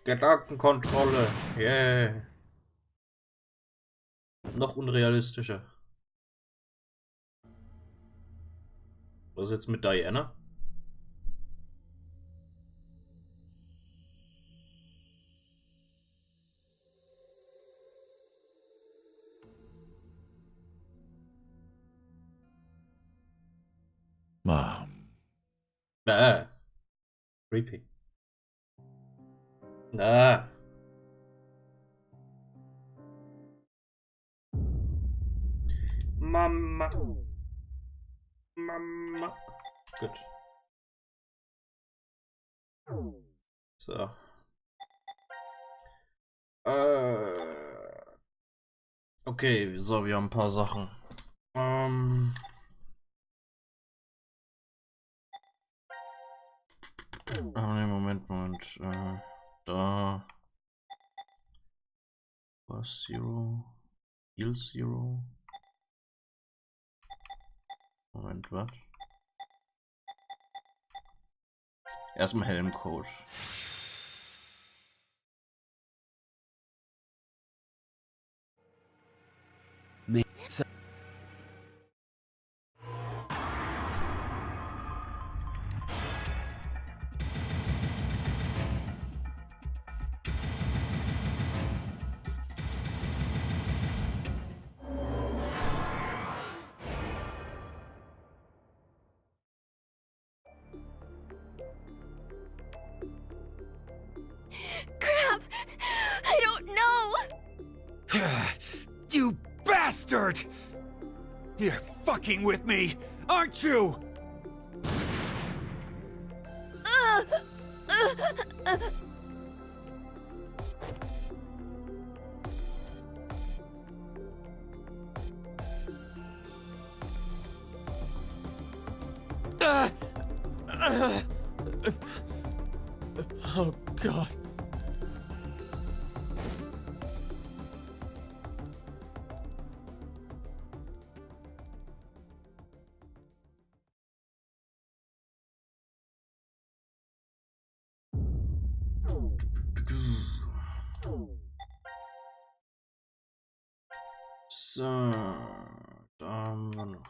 Gedankenkontrolle. Yeah. Noch unrealistischer. Was ist jetzt mit Diana? Mom. Creepy. Ah. Mama. Mama. Gut. So. Okay, so, wir haben ein paar Sachen. Nee, Moment. Da. Was Zero? Heal Zero? Moment, was? Erstmal Helmcode. You bastard! You're fucking with me, aren't you? Oh, God. So, da haben wir noch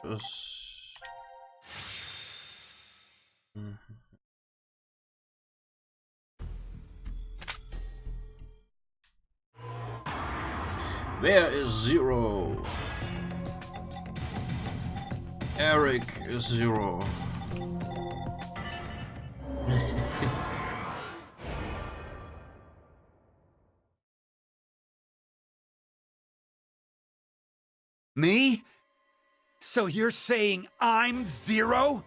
das. Wer ist Zero? Eric ist Zero. Me? So you're saying I'm Zero?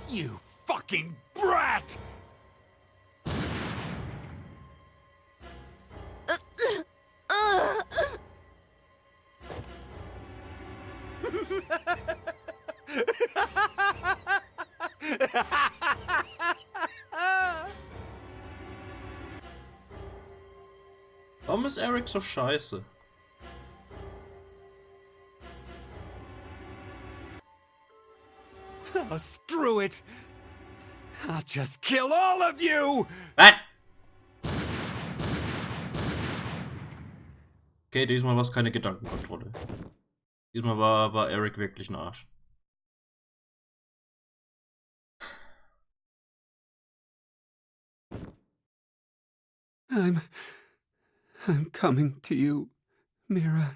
You fucking brat! Warum ist Eric so scheiße? Oh, screw it! I'll just kill all of you! Was? Okay, diesmal war es keine Gedankenkontrolle. Diesmal war Eric wirklich ein Arsch. I'm coming to you, Mira.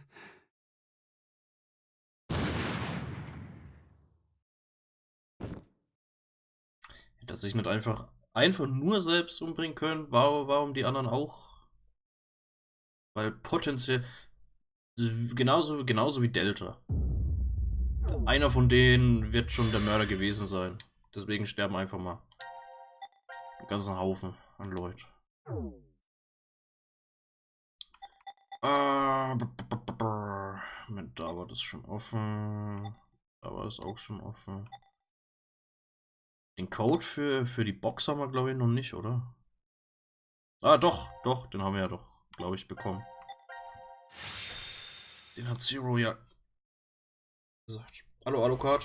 Hätte er sich nicht einfach nur selbst umbringen können? Warum die anderen auch? Weil potenziell genauso wie Delta. Einer von denen wird schon der Mörder gewesen sein. Deswegen sterben einfach mal einen ganzen Haufen an Leuten. Moment, da war das schon offen. Da war das auch schon offen. Den Code für die Box haben wir, glaube ich, noch nicht, oder? Ah, doch, den haben wir ja doch, glaube ich, bekommen. Den hat Zero ja gesagt. Hallo, Alucard.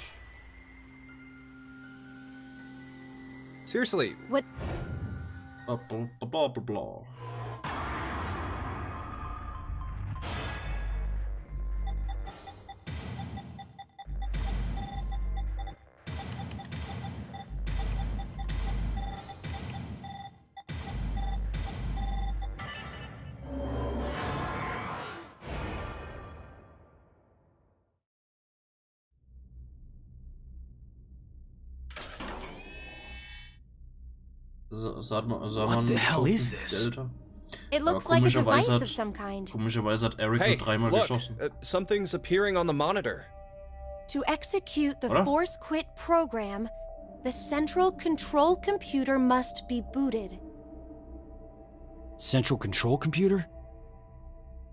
Seriously, What? Bla bla bla bla bla. What the hell is this? Delta. It looks like a device of some kind. Komischerweise hat Eric hey, nur dreimal look, geschossen. Something's appearing on the monitor. To execute the Oder? force quit program, the central control computer must be booted. Central control computer?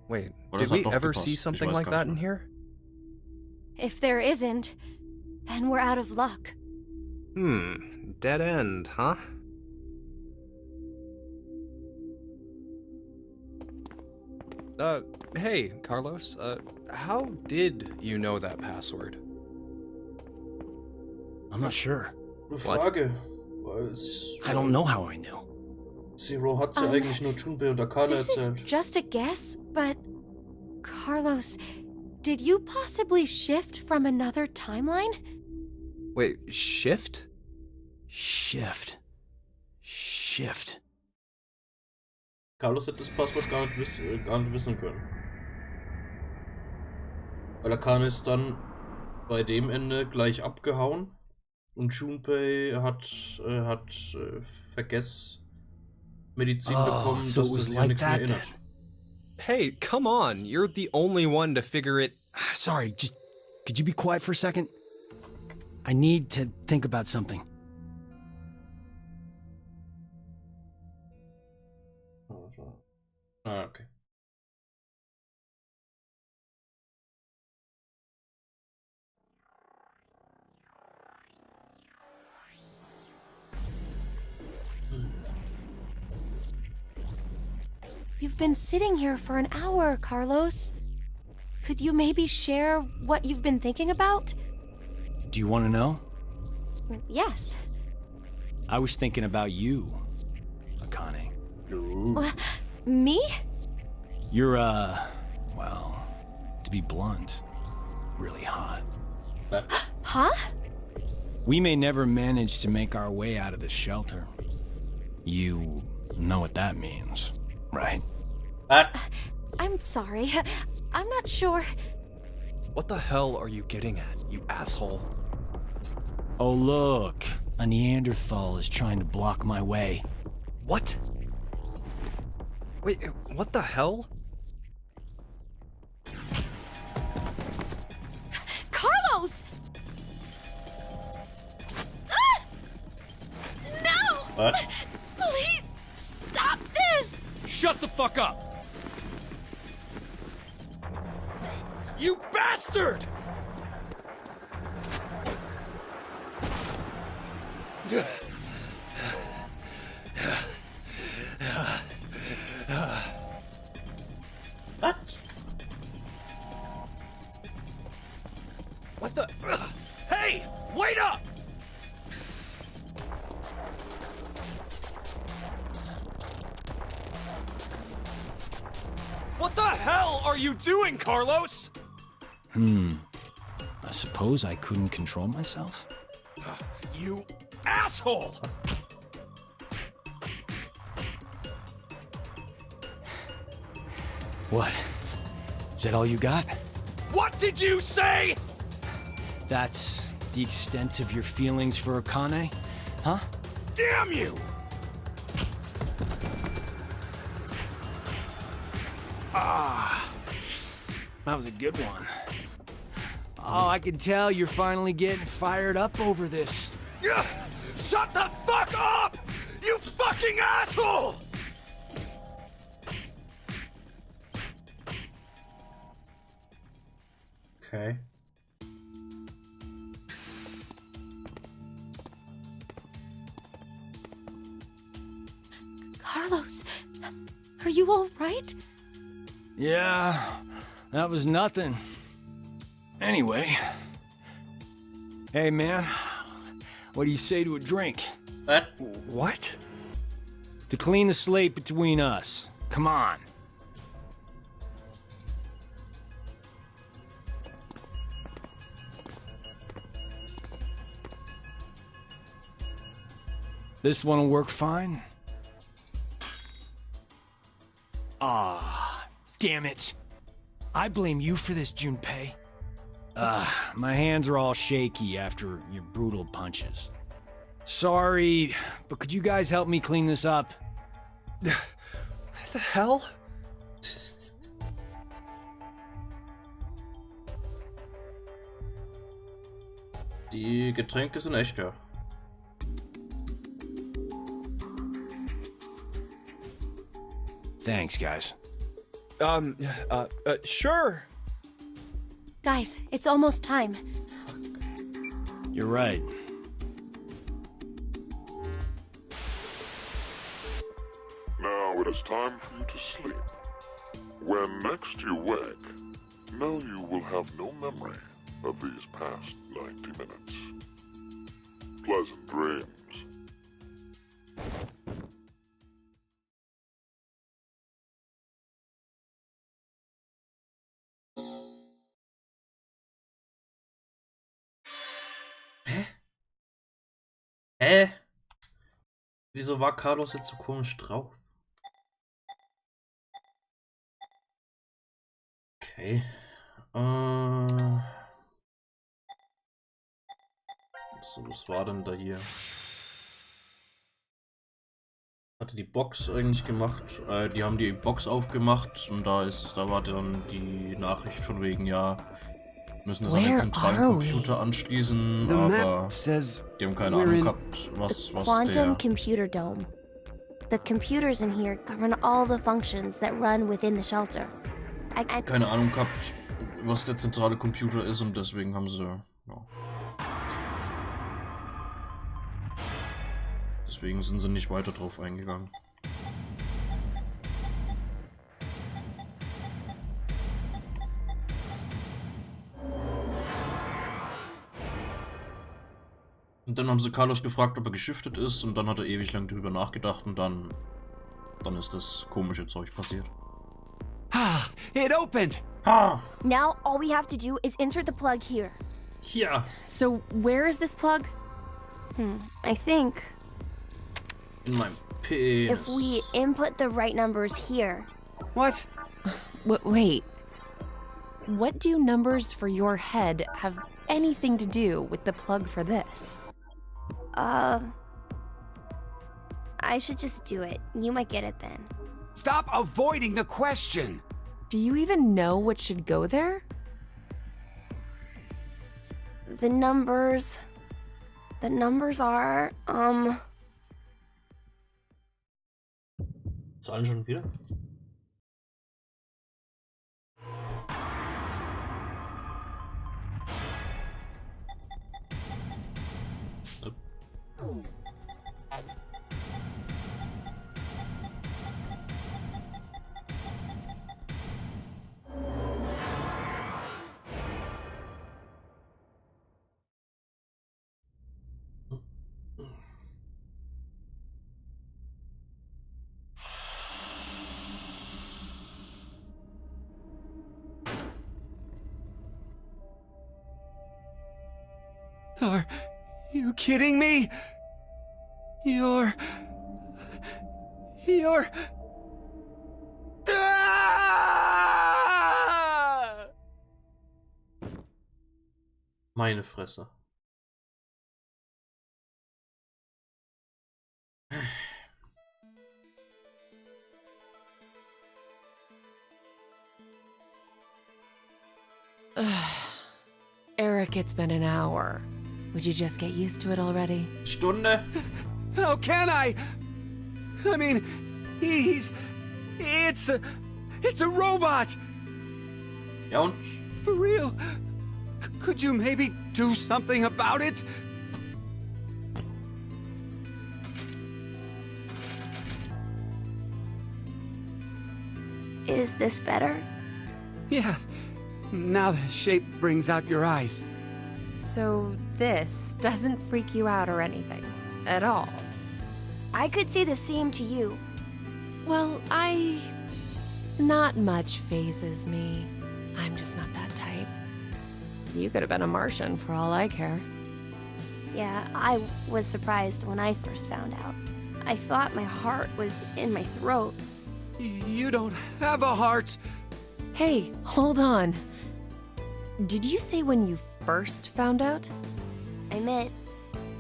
Wait, Oder did es hat we doch ever gepasst. see Ich something weiß like gar that nicht in mehr. here? If there isn't, then we're out of luck. Dead end, huh? Hey, Carlos, how did you know that password? I'm not sure. Eine Frage. I don't know how I knew. Zero hat ja eigentlich nur Junpei und Akane This is erzählt. just a guess, but Carlos, did you possibly shift from another timeline? Wait, shift? Shift. Carlos hätte das Passwort gar nicht wissen können. Weil Akane ist dann bei dem Ende gleich abgehauen und Junpei hat Vergessmessage Medizin Oh, bekommen, so dass it das was sich an like nichts mehr that erinnert. then. Hey, come on. You're the only one to figure it. Sorry, just could you be quiet for a second? I need to think about something. Ah, okay. You've been sitting here for an hour, Carlos. Could you maybe share what you've been thinking about? Do you want to know? Yes. I was thinking about you, Akane. Me? You're, well, to be blunt, really hot. Huh? We may never manage to make our way out of this shelter. You know what that means, right? I'm sorry. I'm not sure. What the hell are you getting at, you asshole? Oh, look. A Neanderthal is trying to block my way. What? Wait, what the hell? Carlos! Ah! No! What? Please, stop this! Shut the fuck up! You bastard! What? What the? Hey! Wait up! What the hell are you doing, Carlos? I suppose I couldn't control myself? You asshole! What? Is that all you got? What did you say? That's the extent of your feelings for Akane? Huh? Damn you! That was a good one. Oh, I can tell you're finally getting fired up over this. Ugh! Shut the fuck up! You fucking asshole! Okay. Carlos, are you all right? Yeah, that was nothing. Anyway. Hey, man. What do you say to a drink? What? To clean the slate between us. Come on. This one will work fine. Ah, damn it. I blame you for this, Junpei. My hands are all shaky after your brutal punches. Sorry, but could you guys help me clean this up? What the hell? Die Getränke sind echter. Thanks, guys. Sure. Guys, it's almost time. You're right. Now it is time for you to sleep. When next you wake, know you will have no memory of these past 90 minutes. Pleasant dreams. Hä? Wieso war Carlos jetzt so komisch drauf? Okay. So, was war denn da hier? hatte die Box eigentlich gemacht. Die haben die Box aufgemacht und da war dann die Nachricht von wegen, ja, müssen das an den zentralen Computer anschließen, aber die haben keine Ahnung gehabt, was Quantum der... Computer Dome. The computers in here govern all the functions that run within the shelter. Keine Ahnung gehabt, was der zentrale Computer ist und deswegen haben sie... Ja. Deswegen sind sie nicht weiter drauf eingegangen. Und dann haben sie Carlos gefragt, ob er geschiftet ist, und dann hat er ewig lang drüber nachgedacht und dann ist das komische Zeug passiert. Ah, it opened! Ha! Now all we have to do is insert the plug here. Hier! So, where is this plug? I think In meinem Penis. if we input the right numbers here. What? Wait. What do numbers for your head have anything to do with the plug for this? I should just do it. You might get it then. Stop avoiding the question! Do you even know what should go there? The numbers are, Zahlen schon wieder? Are you kidding me? You're... Ah! Meine Fresse. Eric, it's been an hour. Would you just get used to it already? Stunde? How can I? I mean, it's a robot! Ja und? For real? Could you maybe do something about it? is this better? Yeah. Now the shape brings out your eyes. So this doesn't freak you out or anything? At all? I could say the same to you. Well, not much phases me. I'm just not that type. You could have been a Martian for all I care. Yeah, I was surprised when I first found out. I thought my heart was in my throat. You don't have a heart. Hey, hold on. Did you say when you first found out? I meant,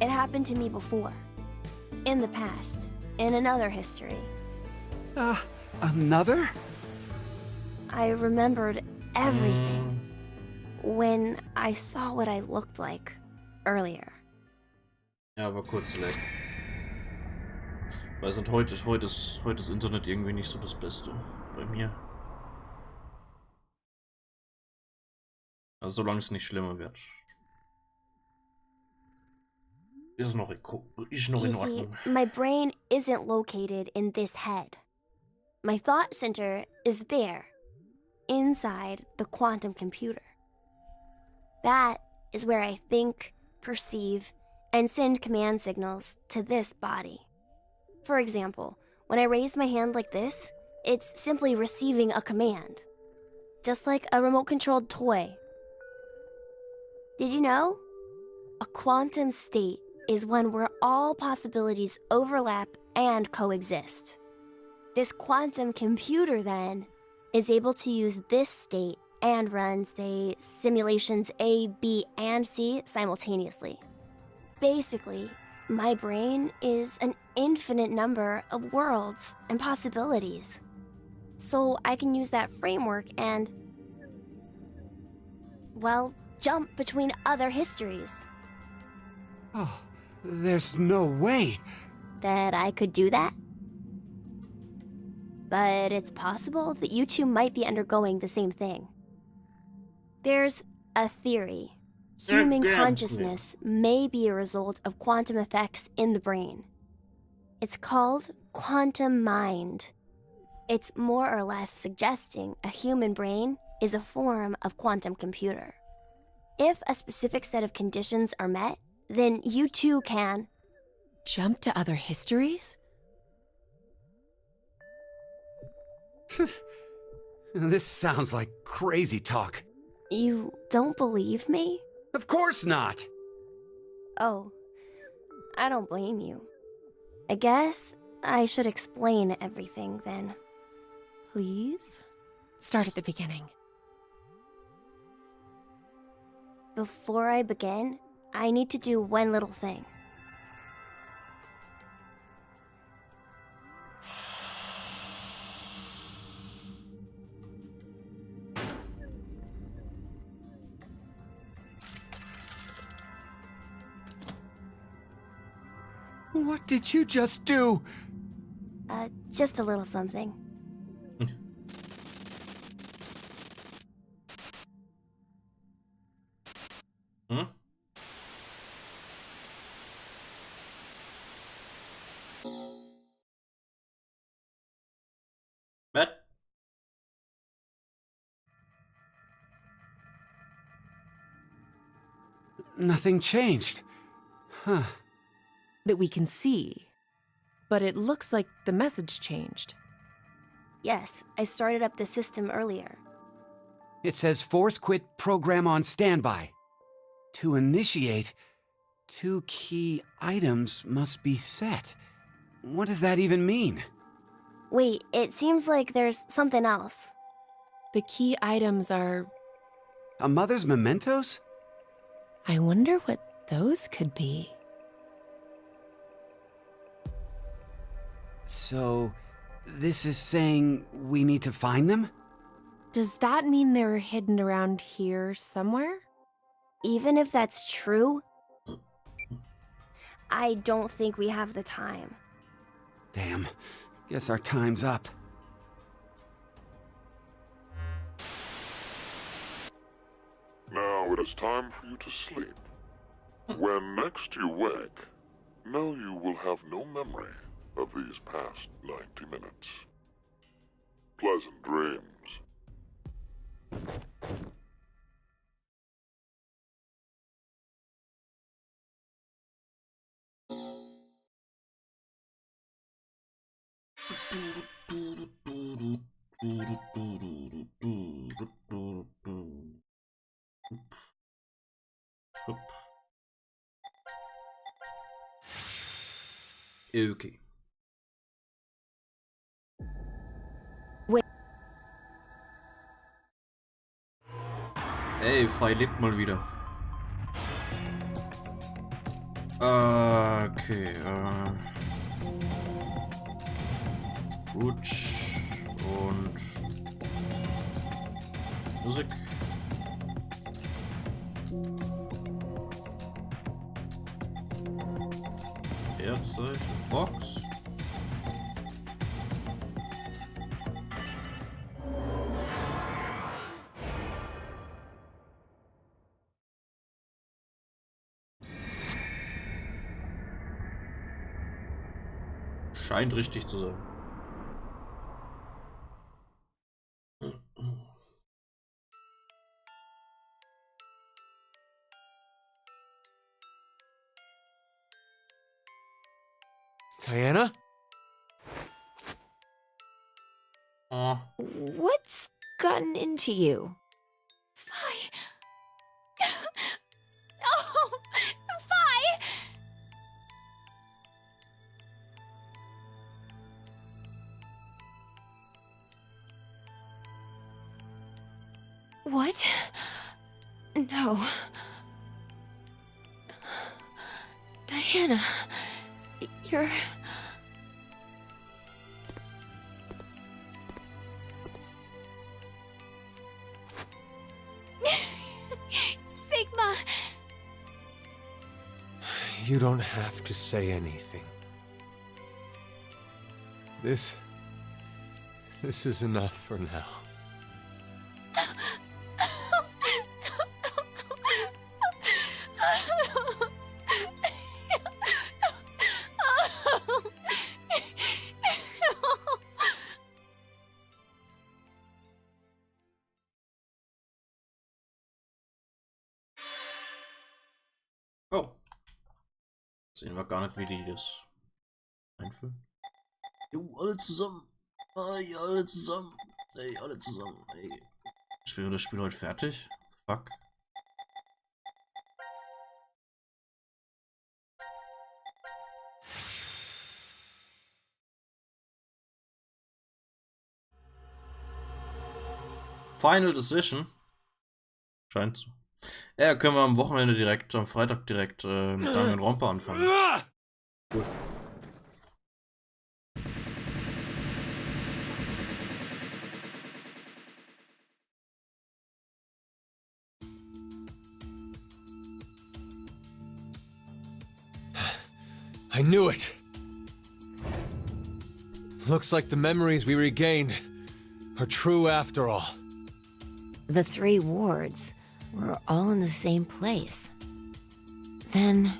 it happened to me before. In the past. In another history. Another? I remembered everything. When I saw what I looked like earlier. Ja, war kurz weg. Weil heute ist das Internet irgendwie nicht so das Beste bei mir. Also solange es nicht schlimmer wird. Ist noch in Ordnung. See, my brain isn't located in this head. My thought center is there, inside the quantum computer. That is where I think, perceive, and send command signals to this body. For example, when I raise my hand like this, it's simply receiving a command. Just like a remote-controlled toy. Did you know? A quantum state is one where all possibilities overlap and coexist. This quantum computer, then, is able to use this state and run, say, simulations A, B, and C simultaneously. Basically, My brain is an infinite number of worlds and possibilities. So I can use that framework and, well, jump between other histories. Oh, there's no way. That I could do that? But it's possible that you two might be undergoing the same thing. There's a theory. Human consciousness may be a result of quantum effects in the brain. It's called quantum mind. It's more or less suggesting a human brain is a form of quantum computer. If a specific set of conditions are met, then you too can... Jump to other histories? This sounds like crazy talk. You don't believe me? Of course not! Oh, I don't blame you. I guess I should explain everything then. Please? Start at the beginning. Before I begin, I need to do one little thing. What did you just do? Just a little something. Hmm? What? Nothing changed. Huh. That we can see. But it looks like the message changed. Yes, I started up the system earlier. It says force quit program on standby. To initiate, 2 key items must be set. What does that even mean? Wait, it seems like there's something else. The key items are... A mother's mementos? I wonder what those could be. So, this is saying we need to find them? Does that mean they're hidden around here somewhere? Even if that's true, I don't think we have the time. Damn, guess our time's up. Now it is time for you to sleep. When next you wake, know you will have no memory of these past 90 minutes. Pleasant dreams. Okay. Wait. Ey, Fei lebt mal wieder. Okay, gut. Und Musik. Derzeit Box. Scheint richtig zu sein. Diana? What's gotten into you? Fi. Oh, Fi. What? No. Diana. You're... Sigma! You don't have to say anything. This is enough for now. Oh. Sehen wir gar nicht, wie die das einfüllen. Jo, alle zusammen. Ey, alle zusammen. Ey, alle zusammen. Ey. Spielen wir das Spiel heute fertig? Fuck. Final Decision. Scheint so. Ja, können wir am Wochenende direkt, am Freitag direkt mit Danganronpa anfangen. Gut. I knew it! Looks like the memories we regained are true after all. The 3 wards were all in the same place. Then...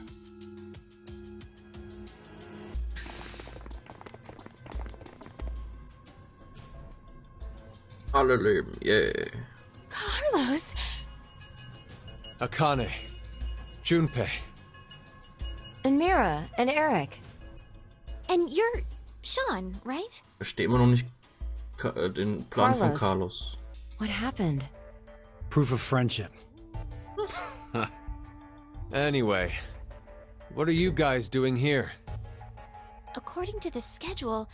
Alle leben, yeah. Carlos! Akane. Junpei. And Mira and Eric. And you're Sean, right? Verstehe immer noch nicht den Plan von Carlos. What happened? Proof of friendship. Anyway, what are you guys doing here? According to the schedule,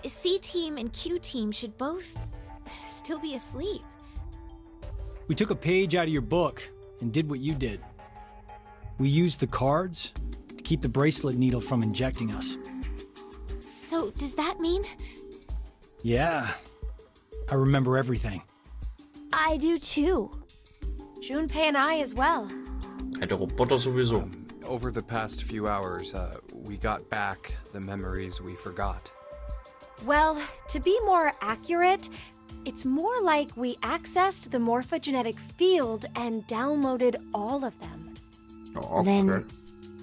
C team and Q team should both still be asleep. We took a page out of your book and did what you did. We used the cards to keep the bracelet needle from injecting us. So, does that mean? Yeah. I remember everything. I do too. Junpei and I as well. Der Roboter sowieso. Over the past few hours, we got back the memories we forgot. Well, to be more accurate, it's more like we accessed the morphogenetic field and downloaded all of them. Oh, okay. Then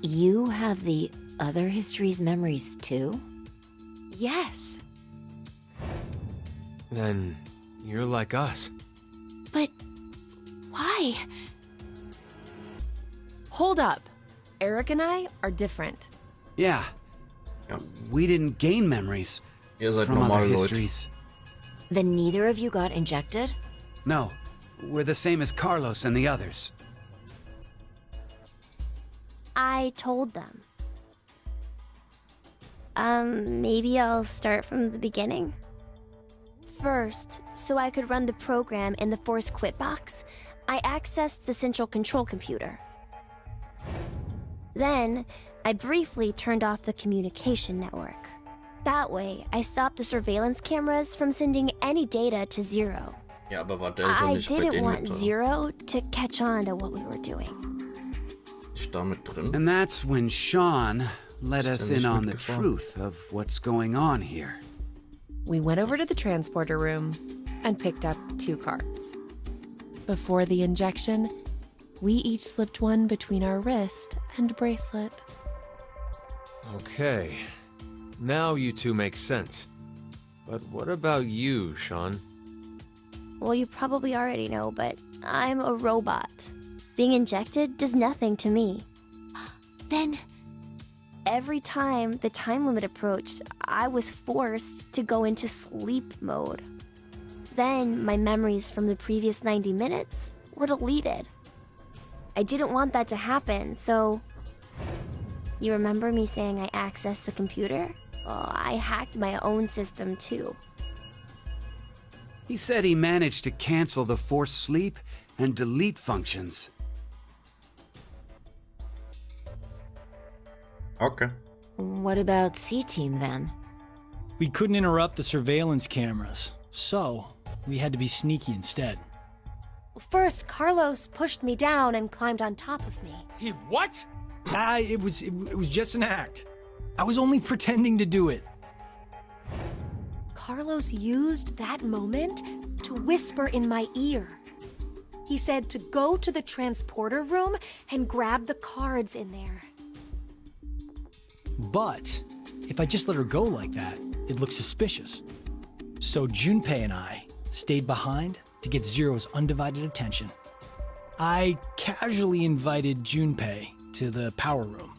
you have the other history's memories too? Yes. Then you're like us. But why? Hold up. Eric and I are different. Yeah. Ja. We didn't gain memories Ihr seid from other normale Leute. histories. Then neither of you got injected? No, we're the same as Carlos and the others. I told them. Maybe I'll start from the beginning? First, so I could run the program in the Force Quit box, I accessed the central control computer. Then, I briefly turned off the communication network. That way, I stopped the surveillance cameras from sending any data to Zero. Ja, aber war Delta I nicht bei didn't denen want mit Zero to catch on to what we were doing. Ist da mit drin? And that's when Sean let Ist us er nicht in on the mitgefahren? truth of what's going on here. We went over to the transporter room and picked up 2 cards. Before the injection, we each slipped one between our wrist and bracelet. Okay. Now you two make sense. But what about you, Sean? Well, you probably already know, but I'm a robot. Being injected does nothing to me. Then Every time the time limit approached, I was forced to go into sleep mode. Then my memories from the previous 90 minutes were deleted. I didn't want that to happen, so... You remember me saying I accessed the computer? Well, I hacked my own system too. He said he managed to cancel the forced sleep and delete functions. Okay. What about C-Team then? We couldn't interrupt the surveillance cameras, so we had to be sneaky instead. First, Carlos pushed me down and climbed on top of me. He what? It was just an act. I was only pretending to do it. Carlos used that moment to whisper in my ear. He said to go to the transporter room and grab the cards in there. But if I just let her go like that, it looks suspicious. So Junpei and I stayed behind to get Zero's undivided attention. I casually invited Junpei to the power room.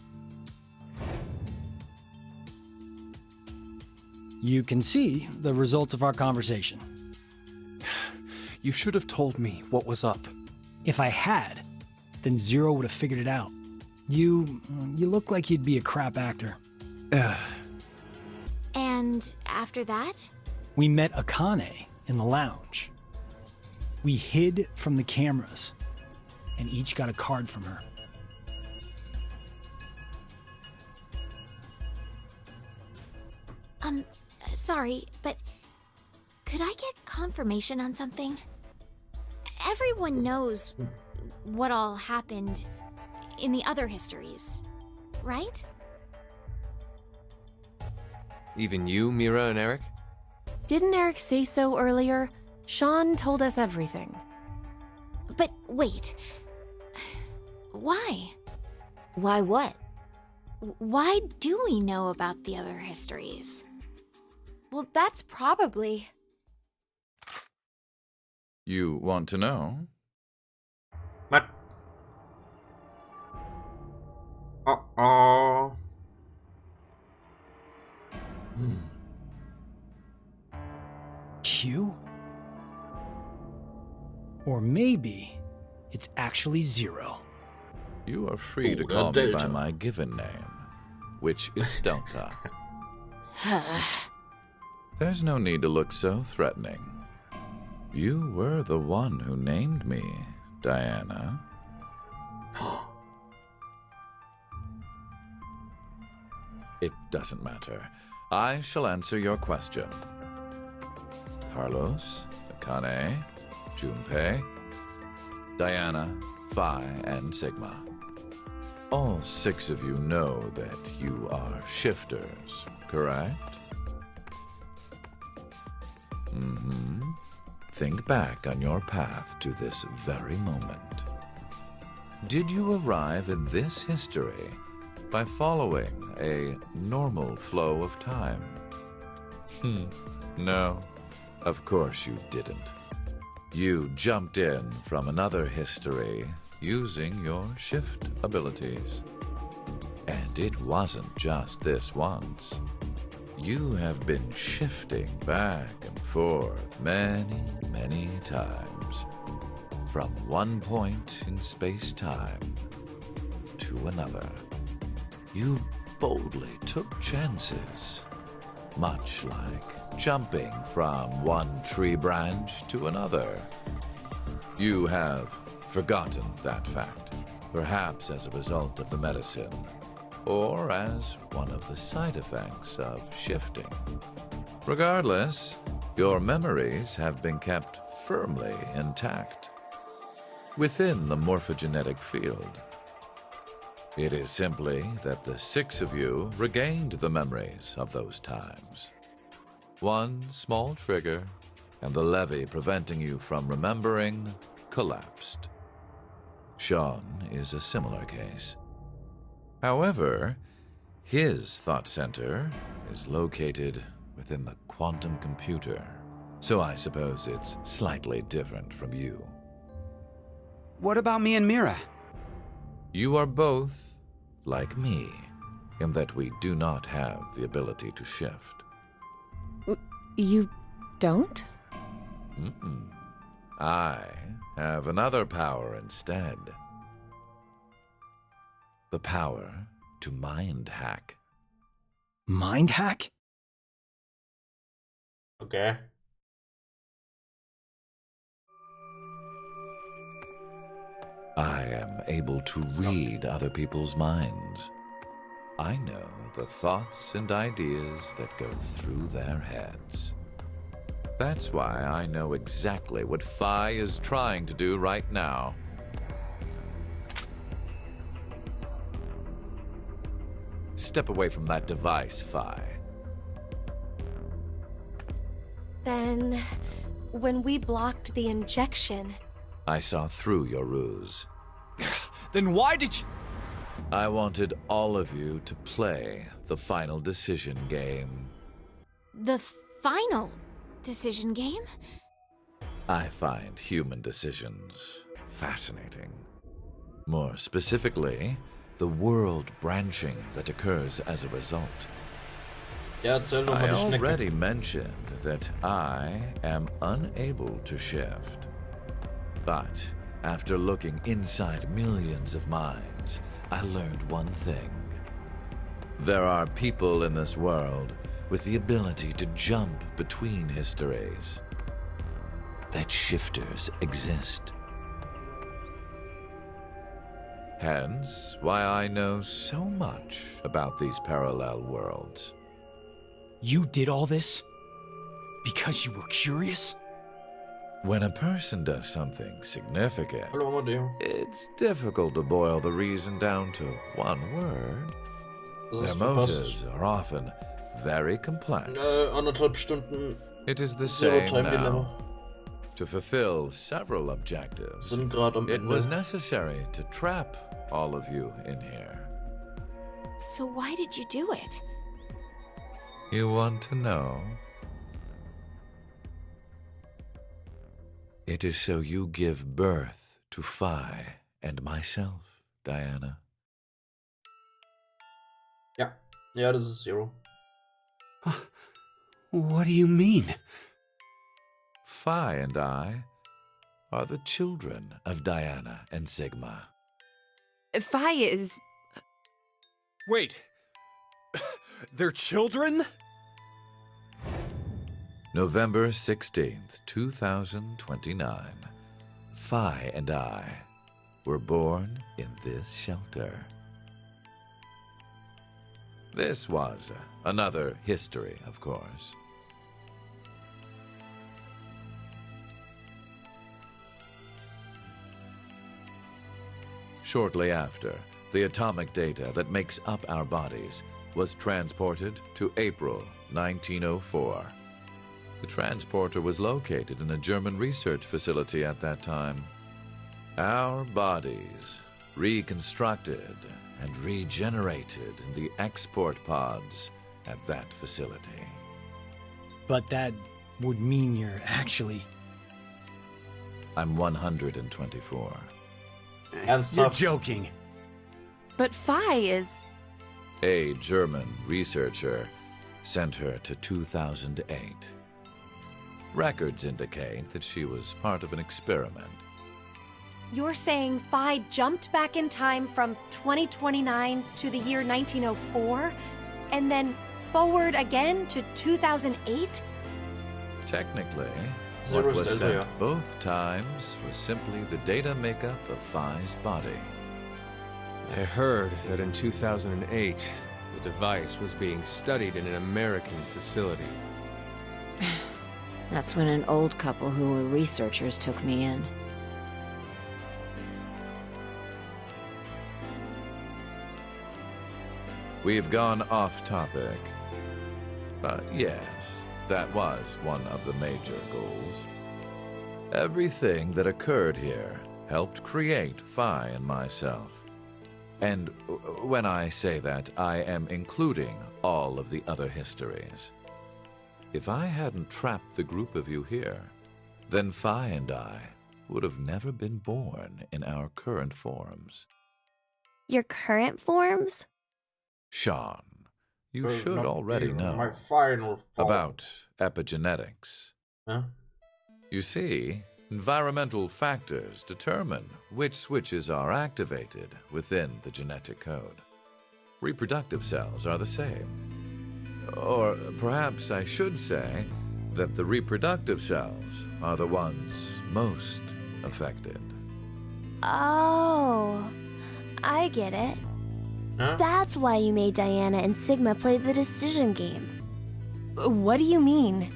You can see the results of our conversation. You should have told me what was up. If I had, then Zero would have figured it out. You look like you'd be a crap actor. And after that? We met Akane in the lounge. We hid from the cameras and each got a card from her. Sorry, but could I get confirmation on something? Everyone knows what all happened in the other histories, right? Even you, Mira and Eric? Didn't Eric say so earlier? Sean told us everything. But wait. Why? Why what? Why do we know about the other histories? Well, that's probably... You want to know? What? Uh-oh. Q? Or maybe it's actually Zero. You are free to Ooh, call me by Delta. my given name, which is Delta. There's no need to look so threatening. You were the one who named me, Diana. It doesn't matter. I shall answer your question. Carlos, Akane, Junpei, Diana, Phi, and Sigma. All 6 of you know that you are shifters, correct? Think back on your path to this very moment. Did you arrive in this history by following a normal flow of time? No, of course you didn't. You jumped in from another history using your shift abilities. And it wasn't just this once. You have been shifting back and forth many, many times. From one point in space-time to another. You boldly took chances. Much like jumping from one tree branch to another. You have forgotten that fact, perhaps as a result of the medicine, or as one of the side effects of shifting. Regardless, your memories have been kept firmly intact within the morphogenetic field. It is simply that the 6 of you regained the memories of those times. One small trigger, and the levee preventing you from remembering collapsed. Sean is a similar case. However, his thought center is located within the quantum computer, so I suppose it's slightly different from you. What about me and Mira? You are both like me, in that we do not have the ability to shift. You don't? I have another power instead. The power to mind hack. Mind hack? Okay. I am able to read other people's minds. I know the thoughts and ideas that go through their heads. That's why I know exactly what Phi is trying to do right now. Step away from that device, Phi. Then, when we blocked the injection... I saw through your ruse. Then why did you... I wanted all of you to play the final decision game. The final decision game? I find human decisions fascinating. More specifically, the world branching that occurs as a result. Ja, erzähl doch mal I die Schnecke. already mentioned that I am unable to shift. But after looking inside millions of minds, I learned one thing. There are people in this world with the ability to jump between histories. That shifters exist. Hence, why I know so much about these parallel worlds. You did all this? Because you were curious? When a person does something significant, Hallo Amadeo. it's difficult to boil the reason down to one word. Das Their hast motives verpasst. are often very complex. 1,5 Stunden It is the Zero same Time now. Dilemma. To fulfill several objectives, Sind gerade am it was Ende. necessary to trap all of you in here. So why did you do it? You want to know? It is so you give birth to Phi and myself, Diana. Ja. Ja, das ist Zero. What do you mean? Phi and I are the children of Diana and Sigma. Phi is... Wait. They're children? November 16th, 2029. Phi and I were born in this shelter. This was another history, of course. Shortly after, the atomic data that makes up our bodies was transported to April 1904. The transporter was located in a German research facility at that time. Our bodies reconstructed and regenerated in the export pods at that facility. But that would mean you're actually... I'm 124. You're Ernsthaft? joking. But Phi is... A German researcher sent her to 2008. Records indicate that she was part of an experiment. You're saying Phi jumped back in time from 2029 to the year 1904, and then forward again to 2008? Technically, Zero what was Delta, sent yeah. both times was simply the data makeup of Phi's body. I heard that in 2008, the device was being studied in an American facility. That's when an old couple who were researchers took me in. We've gone off topic. But yes, that was one of the major goals. Everything that occurred here helped create Phi and myself. And when I say that, I am including all of the other histories. If I hadn't trapped the group of you here, then Phi and I would have never been born in our current forms. Your current forms? Sean, you Does should not already be know My final form. about epigenetics. Huh? You see, environmental factors determine which switches are activated within the genetic code. Reproductive cells are the same. Or perhaps I should say that the reproductive cells are the ones most affected. Oh, I get it. Ja? That's why you made Diana and Sigma play the decision game. What do you mean?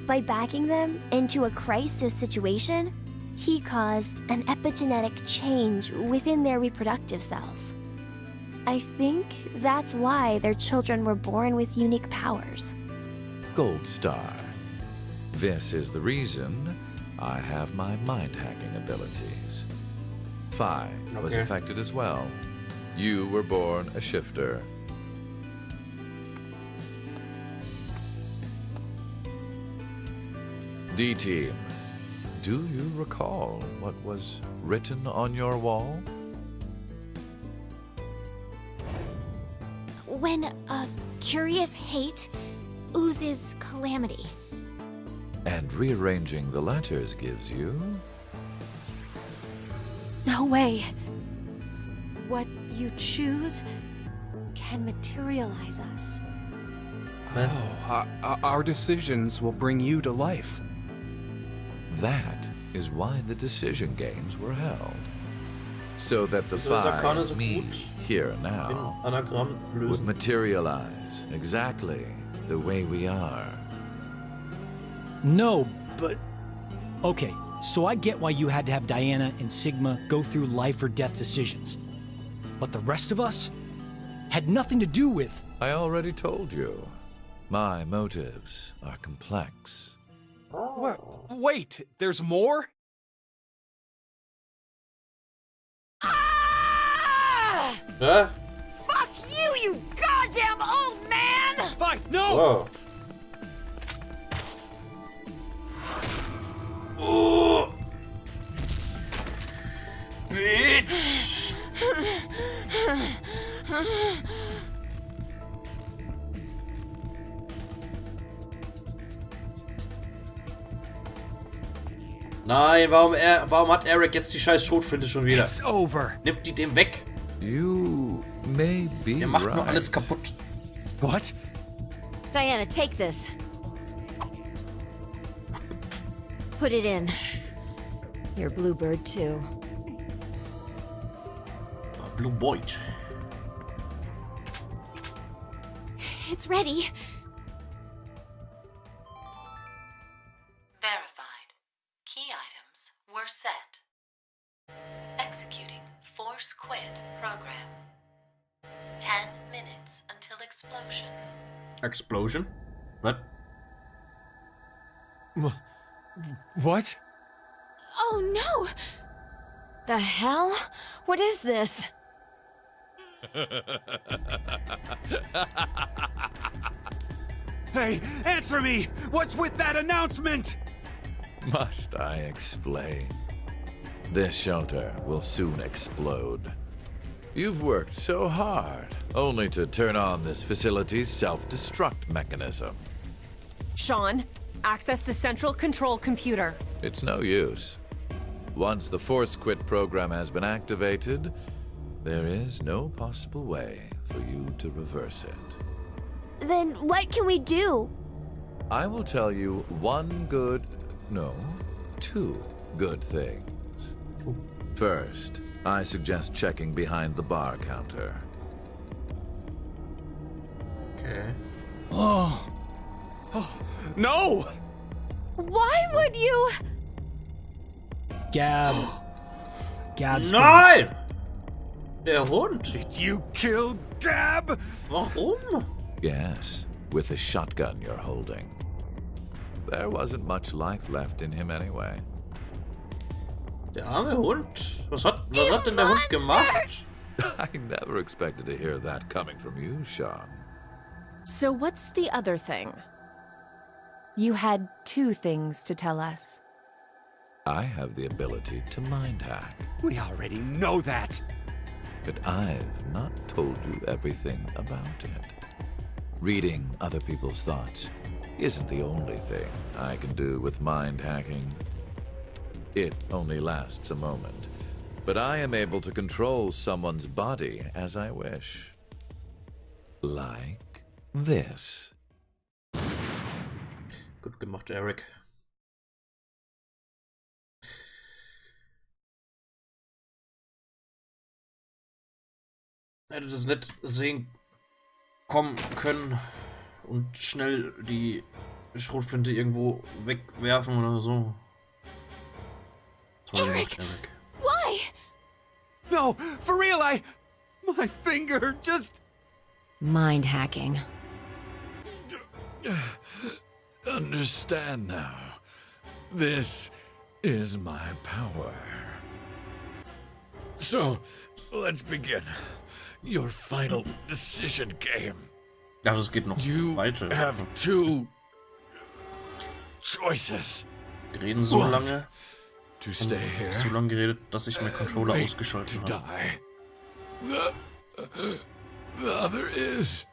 By backing them into a crisis situation, he caused an epigenetic change within their reproductive cells. I think that's why their children were born with unique powers. Gold Star. This is the reason I have my mind-hacking abilities. Phi was affected as well. You were born a shifter. D-Team, do you recall what was written on your wall? When a curious hate oozes calamity. And rearranging the letters gives you... No way. What you choose can materialize us. Oh, our decisions will bring you to life. That is why the decision games were held. So that the Wieso ist Arcane Phi, so me, gut here in now, Anagramm would lösen? materialize exactly the way we are. No, but... Okay, so I get why you had to have Diana and Sigma go through life or death decisions. But the rest of us had nothing to do with... I already told you. My motives are complex. What? Wait, there's more? Hä? Fuck you, you goddamn old man! Fine, no! Wow. Oh. Bitch! Nein, warum hat Eric jetzt die scheiß Schrotflinte schon wieder? It's over. Nimmt die dem weg? You may be Ihr macht nur right. alles kaputt. What? Diana, take this. Put it in. Your bluebird, too. Blue Boy. It's ready. Verified. Key items were set. Executing Force Quit program. 10 minutes until explosion. Explosion? What? What? Oh no! The hell? What is this? Hey, answer me! What's with that announcement? Must I explain? This shelter will soon explode. You've worked so hard, only to turn on this facility's self-destruct mechanism. Sean, access the central control computer. It's no use. Once the Force Quit program has been activated, there is no possible way for you to reverse it. Then what can we do? I will tell you two good things. First, I suggest checking behind the bar counter. Okay. Oh, No! Why would you? Gab's Nein! Der Hund! Did you kill Gab? Warum? Yes, with the shotgun you're holding. There wasn't much life left in him anyway. Der arme Hund. Was hat denn der Hund gemacht? I never expected to hear that coming from you, Sean. So what's the other thing? You had 2 things to tell us. I have the ability to mind hack, We already know that. but I've not told you everything about it. Reading other people's thoughts isn't the only thing I can do with mind hacking. It only lasts a moment, but I am able to control someone's body as I wish. Like this. Gut gemacht, Eric. hätte das nicht sehen kommen können und schnell die Schrotflinte irgendwo wegwerfen oder so. Toll gemacht, Eric. Why? No, for real, my finger just... Mind hacking. Understand now. This is my power. So, let's begin. Your final decision game. Ja, das geht noch weiter. You have two choices. Die reden so lange. To stay here. So lange geredet, dass ich meinen Controller ausgeschaltet habe. The other is...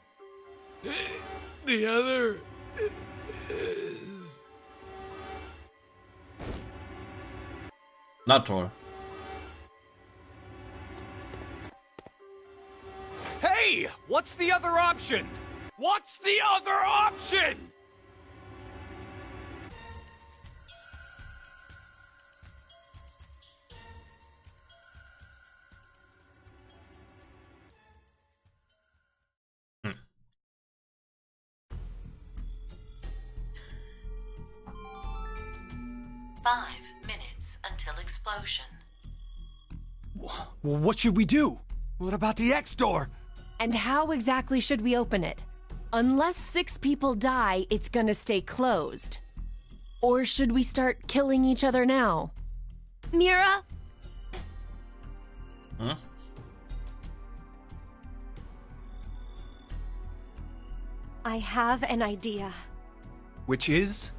The other is... Na toll. Hey! What's the other option? What's the other option? Until explosion. Well, what should we do? What about the X door? And how exactly should we open it? Unless 6 people die, it's gonna stay closed. Or should we start killing each other now? Mira? Huh? I have an idea. Which is?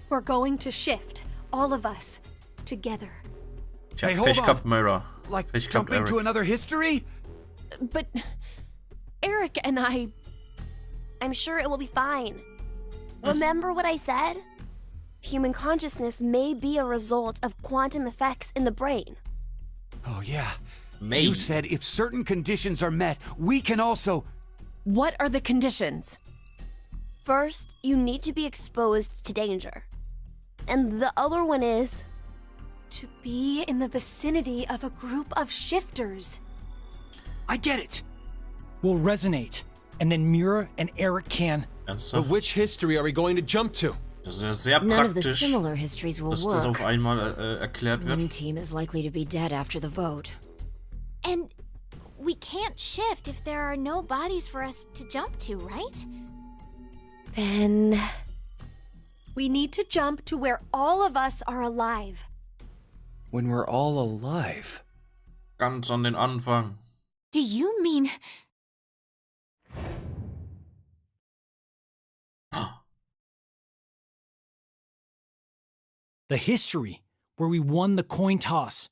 We're going to shift, all of us, together. Ich hab Hey, hold Pech on. gehabt, Myra. Like Pech jump gehabt, into Eric. another history? But Eric and I... I'm sure it will be fine. Remember what I said? Human consciousness may be a result of quantum effects in the brain. Oh, yeah. Maybe. You said if certain conditions are met, we can also... What are the conditions? First, you need to be exposed to danger. And the other one is... To be in the vicinity of a group of shifters. I get it. We'll resonate, and then Mira and Eric can... But which history are we going to jump to? Das ist ja sehr None of the praktisch, similar histories will dass das auf work. einmal erklärt One wird. team is likely to be dead after the vote. And we can't shift if there are no bodies for us to jump to, right? Then... We need to jump to where all of us are alive. When we're all alive? Ganz an den Anfang. Do you mean... The history, where we won the coin toss.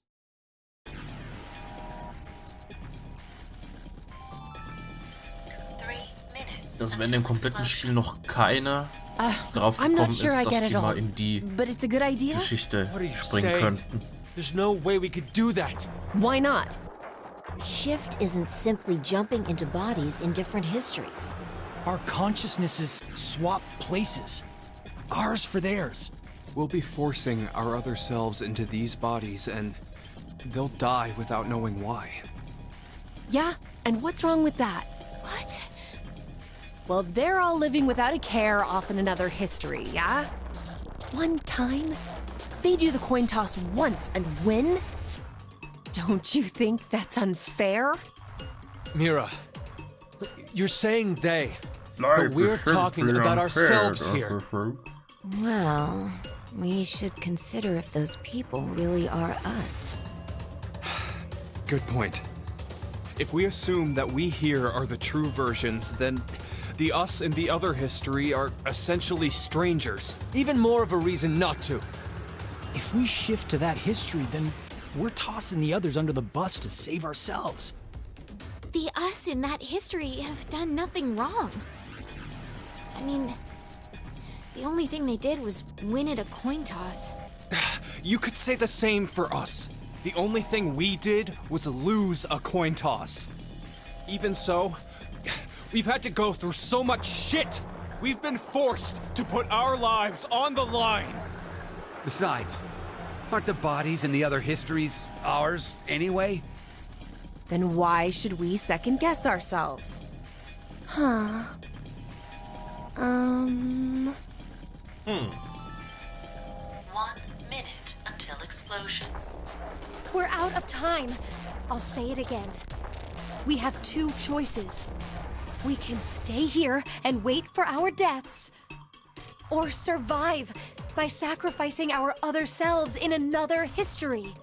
Dass wenn im kompletten Spiel noch keiner drauf I'm gekommen not sure I ist, dass get it die all, mal in die but it's a good idea. Geschichte What are you springen saying? könnten. There's no way we could do that. Why not? Shift isn't simply jumping into bodies in different histories. Our consciousnesses swap places. Ours for theirs. We'll be forcing our other selves into these bodies, and they'll die without knowing why. Yeah, and what's wrong with that? What? Well, they're all living without a care off in another history, yeah? One time, they do the coin toss once and win? Don't you think that's unfair? Mira, you're saying they, but we're talking about ourselves here. Well, we should consider if those people really are us. Good point. If we assume that we here are the true versions, then the us in the other history are essentially strangers. Even more of a reason not to. If we shift to that history, then we're tossing the others under the bus to save ourselves. The us in that history have done nothing wrong. I mean, the only thing they did was win at a coin toss. You could say the same for us. The only thing we did was lose a coin toss. Even so, we've had to go through so much shit. We've been forced to put our lives on the line. Besides, aren't the bodies in the other histories ours anyway? then why should we second guess ourselves? Huh. 1 minute until explosion. We're out of time. I'll say it again. We have two choices. We can stay here and wait for our deaths, or survive by sacrificing our other selves in another history.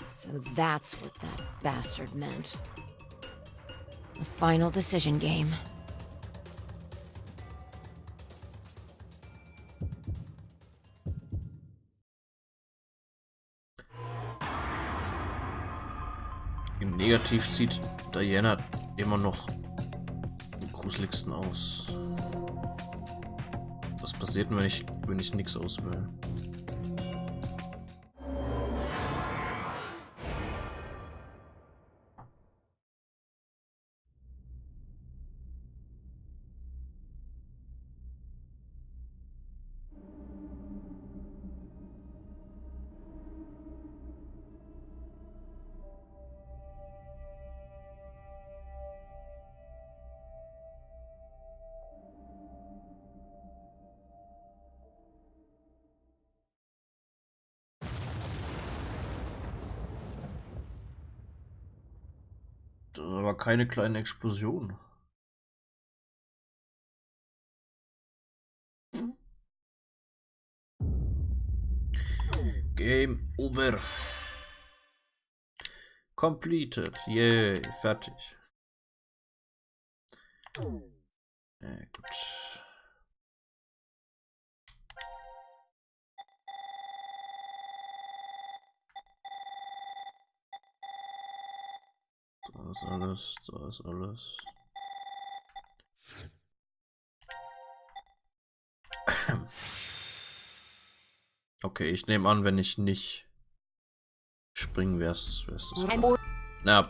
So that's what that bastard meant. The final decision game. Im Negativ sieht Diana immer noch am gruseligsten aus. Was passiert, wenn ich nichts auswähle? Das war keine kleine Explosion. Game over. Completed. Yay, fertig. Gut. Da ist alles, da ist alles. Okay, ich nehme an, wenn ich nicht springen, wär's das. Na.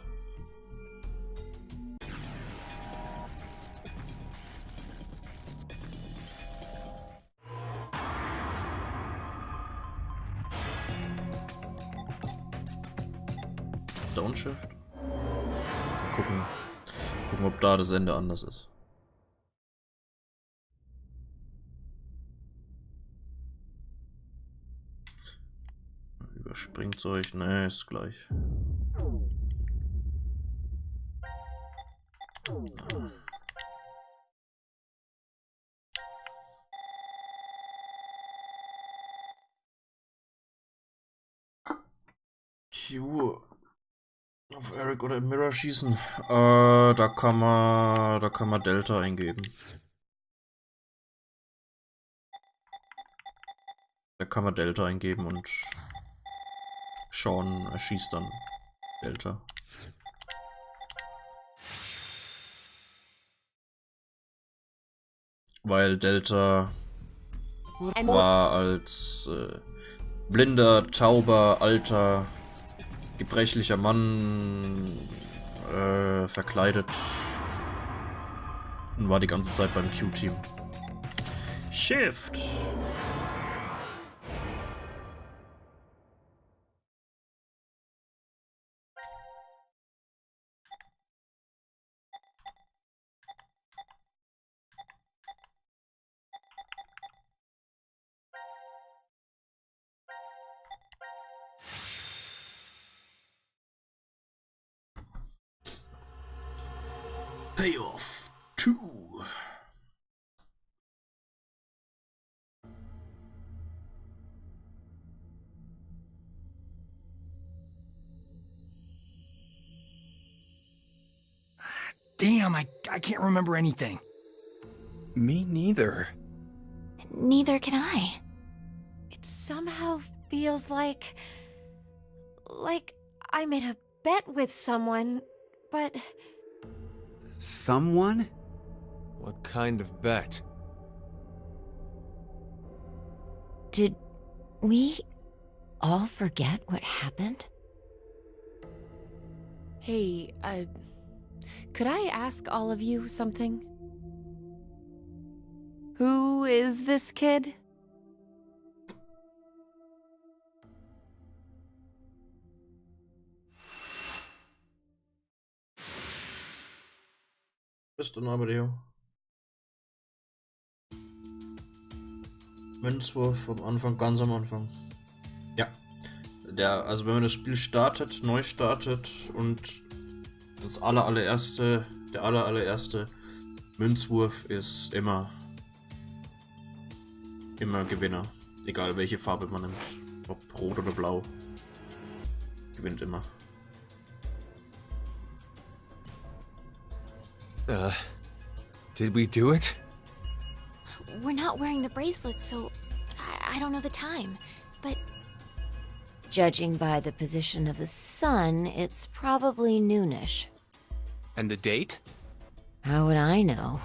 Downshift. Gucken, ob da das Ende anders ist. Überspringt euch, ne, ist gleich. Q. Auf Eric oder Mirror schießen. Da kann man Delta eingeben. Da kann man Delta eingeben und Sean erschießt dann Delta. Weil Delta war als blinder, tauber, alter, gebrechlicher Mann verkleidet und war die ganze Zeit beim Q-Team. Shift! Payoff 2. Damn, I can't remember anything. Me neither. Neither can I. It somehow feels like I made a bet with someone, but... Someone? What kind of bet? Did we all forget what happened? Hey, could I ask all of you something? Who is this kid? Bis dann, Amadeo. Münzwurf am Anfang, ganz am Anfang. Ja. Also wenn man das Spiel startet, neu startet und das allererste Münzwurf ist immer Gewinner. Egal welche Farbe man nimmt. Ob rot oder blau. Gewinnt immer. Did we do it? We're not wearing the bracelets, so I don't know the time. But Judging by the position of the sun, it's probably noonish. And the date? How would I know?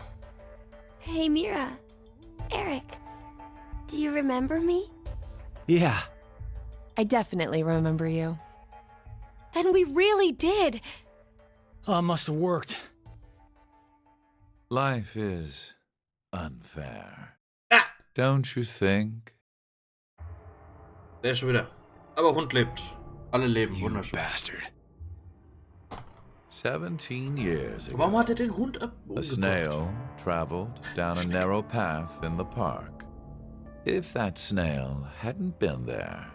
Hey, Mira. Eric. Do you remember me? Yeah. I definitely remember you. Then we really did. Must have worked. Life is unfair. Don't you think? Der ist schon wieder. Aber Hund lebt. Alle leben. Wunderschön. Bastard. 17 years ago, Warum hat er den Hund a snail traveled down a narrow path in the park. If that snail hadn't been there,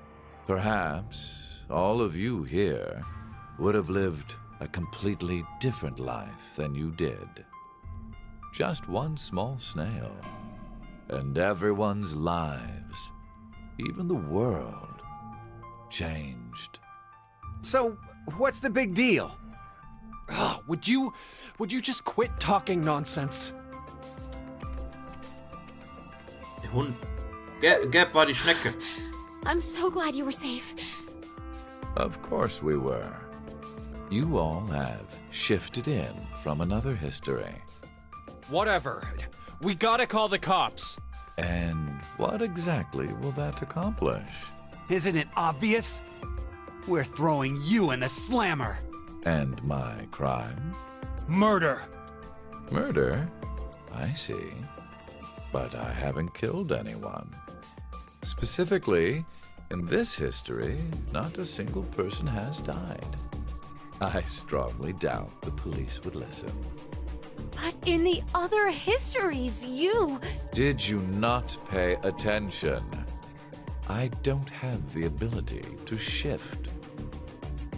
perhaps all of you here would have lived a completely different life than you did. Just one small snail, and everyone's lives, even the world, changed. So, what's the big deal? Would you just quit talking nonsense? Der Hund. Gab war die Schnecke. I'm so glad you were safe. Of course we were. You all have shifted in from another history. Whatever. We gotta call the cops. And what exactly will that accomplish? Isn't it obvious? We're throwing you in the slammer. And my crime? Murder. Murder? I see. But I haven't killed anyone. Specifically, in this history, not a single person has died. I strongly doubt the police would listen. But in the other histories, you... Did you not pay attention? I don't have the ability to shift.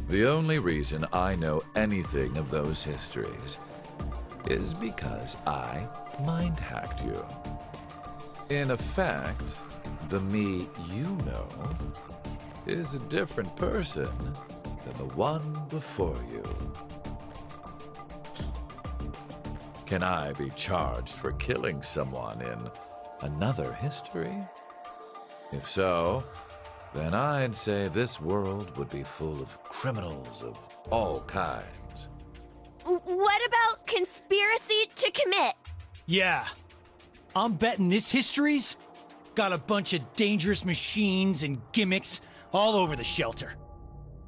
The only reason I know anything of those histories is because I mind-hacked you. In effect, the me you know is a different person than the one before you. Can I be charged for killing someone in another history? If so, then I'd say this world would be full of criminals of all kinds. What about conspiracy to commit? Yeah. I'm betting this history's got a bunch of dangerous machines and gimmicks all over the shelter.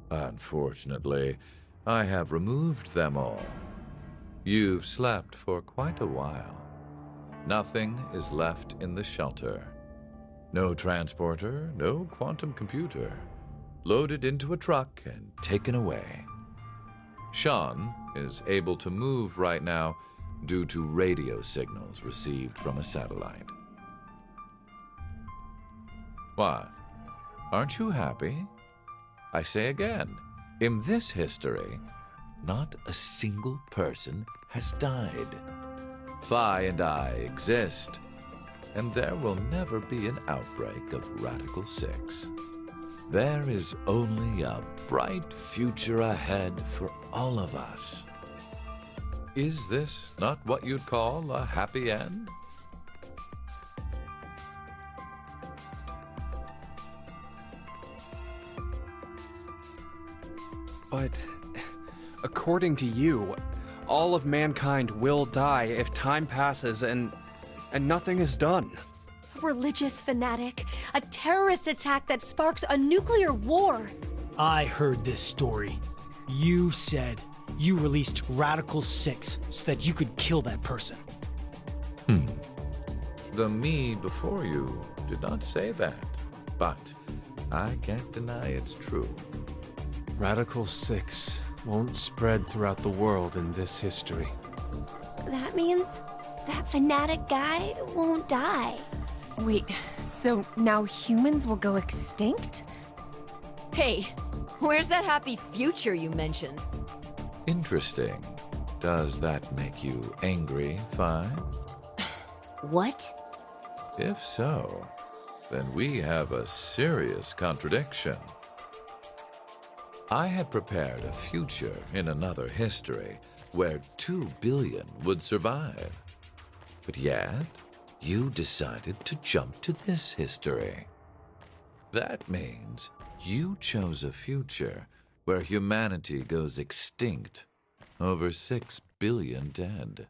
Unfortunately, I have removed them all. You've slept for quite a while. Nothing is left in the shelter. No transporter, no quantum computer. Loaded into a truck and taken away. Sean is able to move right now due to radio signals received from a satellite. What? Aren't you happy? I say again, in this history, not a single person has died. Phi and I exist, and there will never be an outbreak of Radical 6. There is only a bright future ahead for all of us. Is this not what you'd call a happy end? But according to you, all of mankind will die if time passes and nothing is done. A religious fanatic, a terrorist attack that sparks a nuclear war. I heard this story. You said you released Radical 6 so that you could kill that person. The me before you did not say that, but I can't deny it's true. Radical 6 won't spread throughout the world in this history. that means that fanatic guy won't die. Wait, so now humans will go extinct? Hey, where's that happy future you mentioned? Interesting. Does that make you angry, Fi? What? If so, then we have a serious contradiction. I had prepared a future in another history where 2 billion would survive. But yet, you decided to jump to this history. That means you chose a future where humanity goes extinct, over 6 billion dead.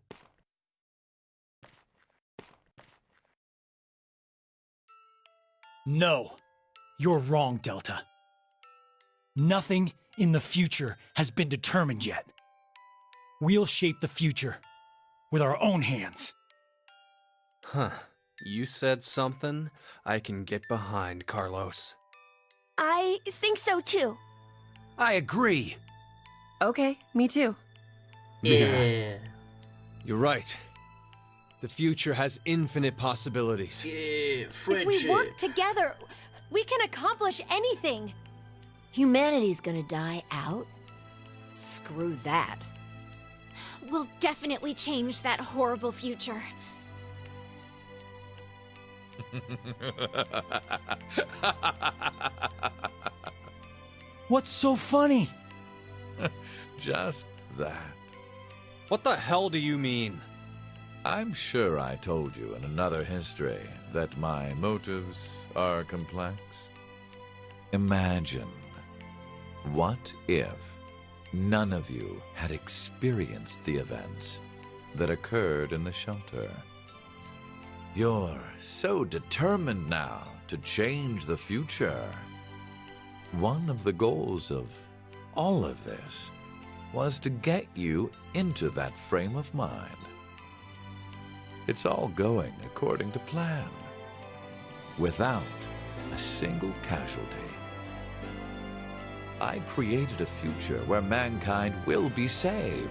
No, you're wrong, Delta. Nothing in the future has been determined yet. We'll shape the future with our own hands. Huh. You said something I can get behind, Carlos. I think so too. I agree. Okay, me too. Yeah. You're right. The future has infinite possibilities. Yeah, If friendship. we work together, we can accomplish anything. Humanity's gonna die out? Screw that. We'll definitely change that horrible future. What's so funny? Just that. What the hell do you mean? I'm sure I told you in another history that my motives are complex. Imagine, what if none of you had experienced the events that occurred in the shelter? You're so determined now to change the future. One of the goals of all of this was to get you into that frame of mind. It's all going according to plan, without a single casualty. I created a future where mankind will be saved.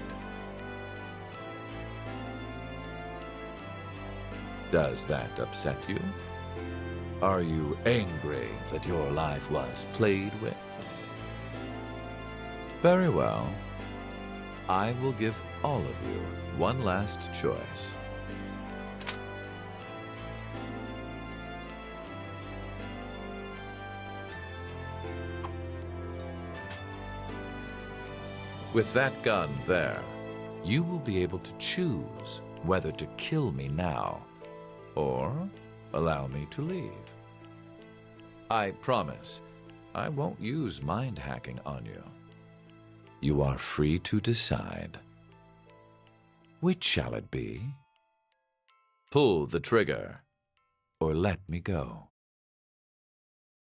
Does that upset you? Are you angry that your life was played with? Very well. I will give all of you one last choice. With that gun there, you will be able to choose whether to kill me now or allow me to leave. I promise I won't use mind hacking on you. You are free to decide. Which shall it be? Pull the trigger or let me go.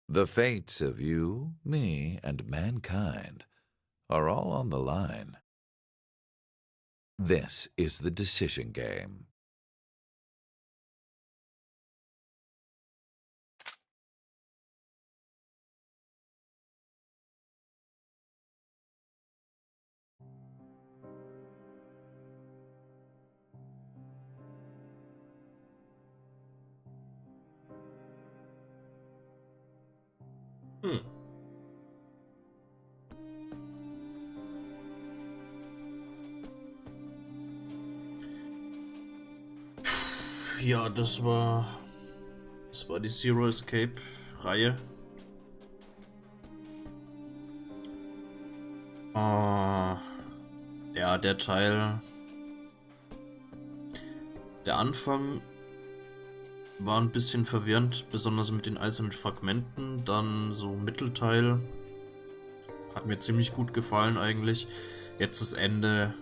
The fates of you, me, and mankind are all on the line. This is the decision game. Ja, das war die Zero Escape Reihe. Ja, der Teil. Der Anfang war ein bisschen verwirrend, besonders mit den einzelnen Fragmenten. Dann so Mittelteil hat mir ziemlich gut gefallen eigentlich. Jetzt das Ende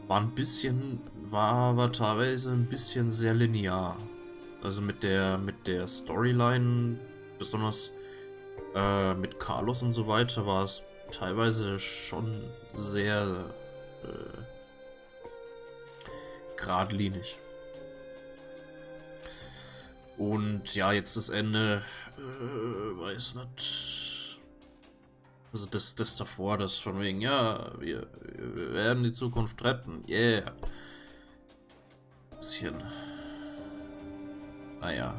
war teilweise ein bisschen sehr linear. Also mit der Storyline, besonders mit Carlos und so weiter, war es teilweise schon sehr geradlinig. Und ja, jetzt das Ende, weiß nicht. Also das davor, das von wegen, ja, wir werden die Zukunft retten. Yeah. Bisschen. Naja.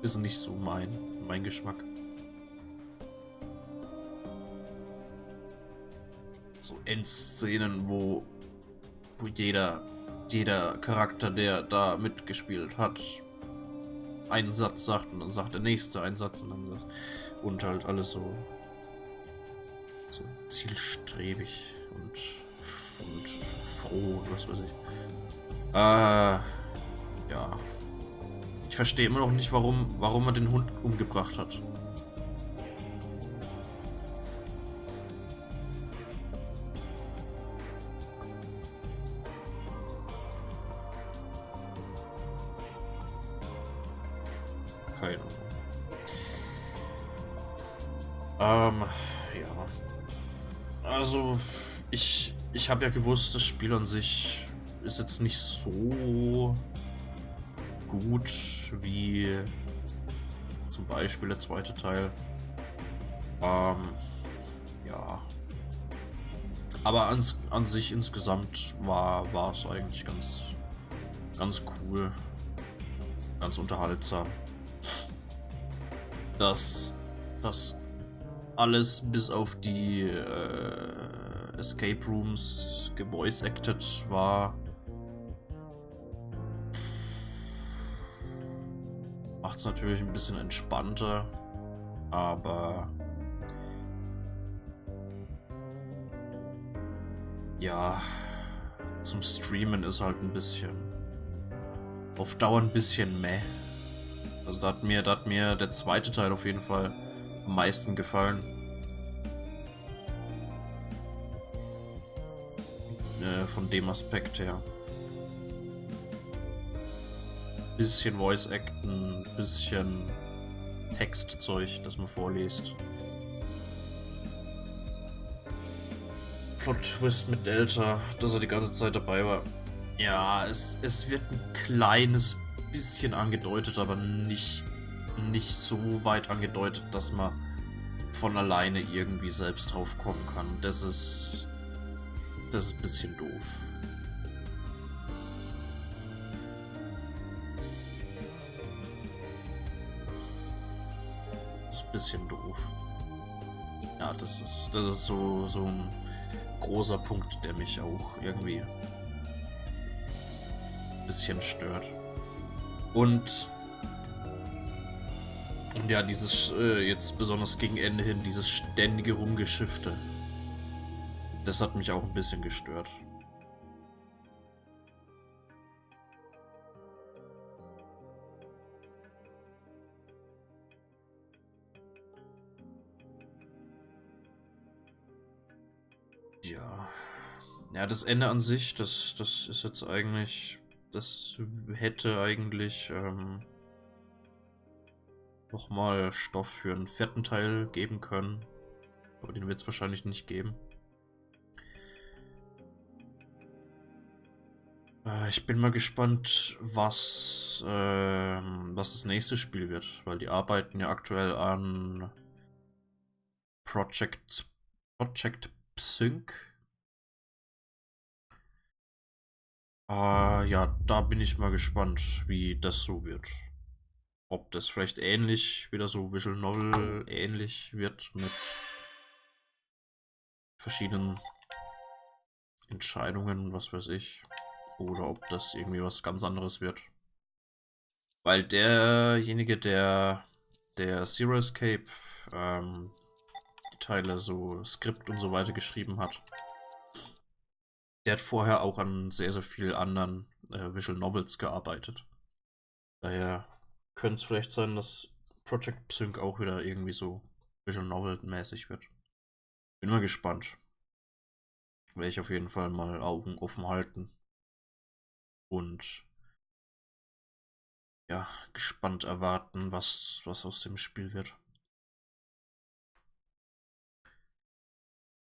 Ist nicht so mein Geschmack. So Endszenen, wo jeder Charakter, der da mitgespielt hat, einen Satz sagt und dann sagt der nächste einen Satz und dann das. Und halt alles so zielstrebig und froh, was weiß ich. Ja. Ich verstehe immer noch nicht, warum er den Hund umgebracht hat. Keine Ahnung. Ja. Also, ich habe ja gewusst, das Spiel an sich ist jetzt nicht so gut wie zum Beispiel der zweite Teil. Ja. Aber an sich insgesamt war es eigentlich ganz cool. Ganz unterhaltsam. Dass alles bis auf die Escape Rooms gevoice-acted war. Macht es natürlich ein bisschen entspannter, aber ja, zum Streamen ist halt ein bisschen auf Dauer ein bisschen meh. Also da hat mir der zweite Teil auf jeden Fall am meisten gefallen. Von dem Aspekt her. Bisschen Voice-Acten, bisschen Textzeug, das man vorliest. Plot-Twist mit Delta, dass er die ganze Zeit dabei war. Ja, es wird ein kleines bisschen angedeutet, aber nicht so weit angedeutet, dass man von alleine irgendwie selbst drauf kommen kann. Das ist ein bisschen doof. Das ist ein bisschen doof. Ja, das ist so ein großer Punkt, der mich auch irgendwie ein bisschen stört. Und ja, dieses jetzt besonders gegen Ende hin, dieses ständige Rumgeschifte. Das hat mich auch ein bisschen gestört. Ja, das Ende an sich, das ist jetzt eigentlich, das hätte eigentlich nochmal Stoff für einen vierten Teil geben können. Aber den wird es wahrscheinlich nicht geben. Ich bin mal gespannt, was das nächste Spiel wird, weil die arbeiten ja aktuell an Project Psync. Ja, da bin ich mal gespannt, wie das so wird. Ob das vielleicht ähnlich, wieder so Visual Novel ähnlich wird mit verschiedenen Entscheidungen, was weiß ich. Oder ob das irgendwie was ganz anderes wird. Weil derjenige, der Zero Escape, die Teile, so Skript und so weiter geschrieben hat, der hat vorher auch an sehr, sehr vielen anderen Visual Novels gearbeitet. Daher könnte es vielleicht sein, dass Project Psync auch wieder irgendwie so Visual Novel-mäßig wird. Bin mal gespannt. Werde ich auf jeden Fall mal Augen offen halten. Und ja, gespannt erwarten, was aus dem Spiel wird.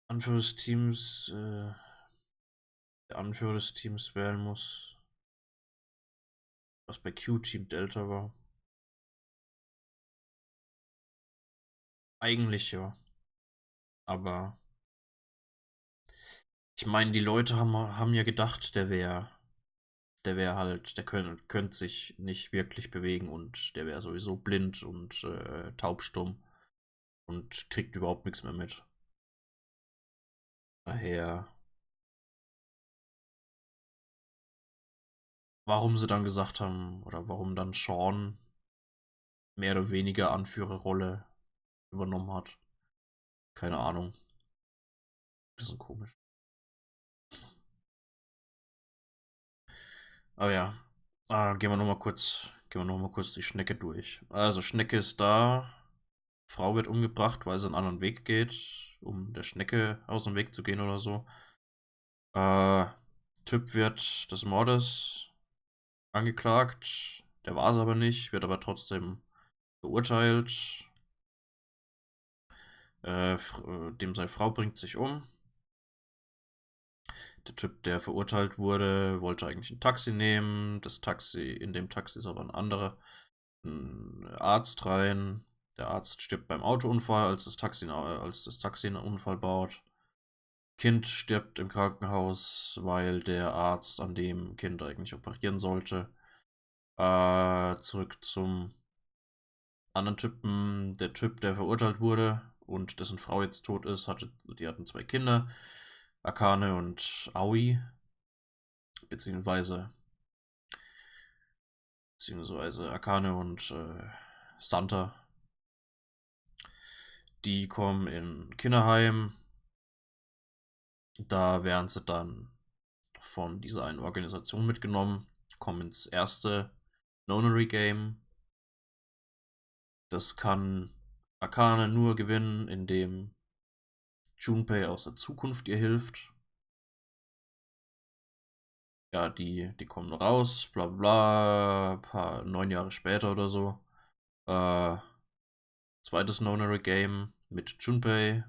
Anführer des Teams, der Anführer des Teams wählen muss. Was bei Q-Team Delta war. Eigentlich ja. Aber ich meine, die Leute haben ja gedacht, der wäre halt, der könnte sich nicht wirklich bewegen und der wäre sowieso blind und taubstumm und kriegt überhaupt nichts mehr mit. Daher, warum sie dann gesagt haben, oder warum dann Sean mehr oder weniger Anführerrolle übernommen hat, keine Ahnung. Bisschen komisch. Aber ja, gehen wir noch mal kurz die Schnecke durch. Also Schnecke ist da, Frau wird umgebracht, weil sie einen anderen Weg geht, um der Schnecke aus dem Weg zu gehen oder so. Typ wird des Mordes angeklagt, der war es aber nicht, wird aber trotzdem verurteilt. Dem seine Frau bringt sich um. Der Typ, der verurteilt wurde, wollte eigentlich ein Taxi nehmen. In dem Taxi ist aber ein Arzt rein. Der Arzt stirbt beim Autounfall, als das Taxi einen Unfall baut. Kind stirbt im Krankenhaus, weil der Arzt an dem Kind eigentlich operieren sollte. Zurück zum anderen Typen. Der Typ, der verurteilt wurde und dessen Frau jetzt tot ist, die hatten 2 Kinder. Akane und Aoi. Beziehungsweise Akane und Santa. Die kommen in Kinderheim. Da werden sie dann von dieser einen Organisation mitgenommen, kommen ins erste Nonary Game. Das kann Akane nur gewinnen, indem Junpei aus der Zukunft ihr hilft. Ja, die kommen raus, bla bla, 9 Jahre später oder so. Zweites Nonary Game mit Junpei.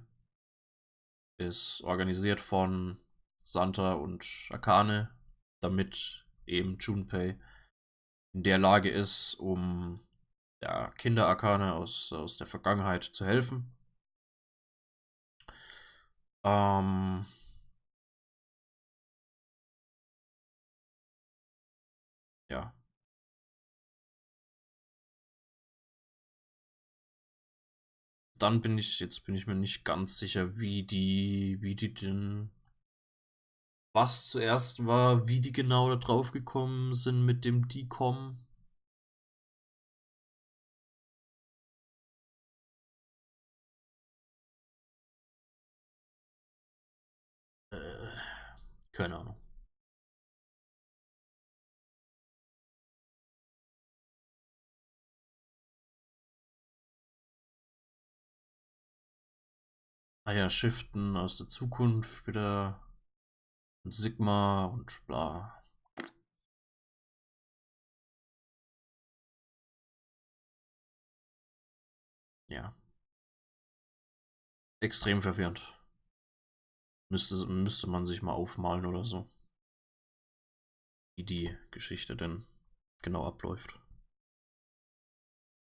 Ist organisiert von Santa und Akane, damit eben Junpei in der Lage ist, um der Kinder Akane aus der Vergangenheit zu helfen. Ja. Dann bin ich mir nicht ganz sicher, wie die denn, was zuerst war, wie die genau da drauf gekommen sind mit dem Decom. Keine Ahnung. Ah ja, Shiften aus der Zukunft wieder und Sigma und bla. Ja. Extrem verwirrend. Müsste man sich mal aufmalen oder so. Wie die Geschichte denn genau abläuft.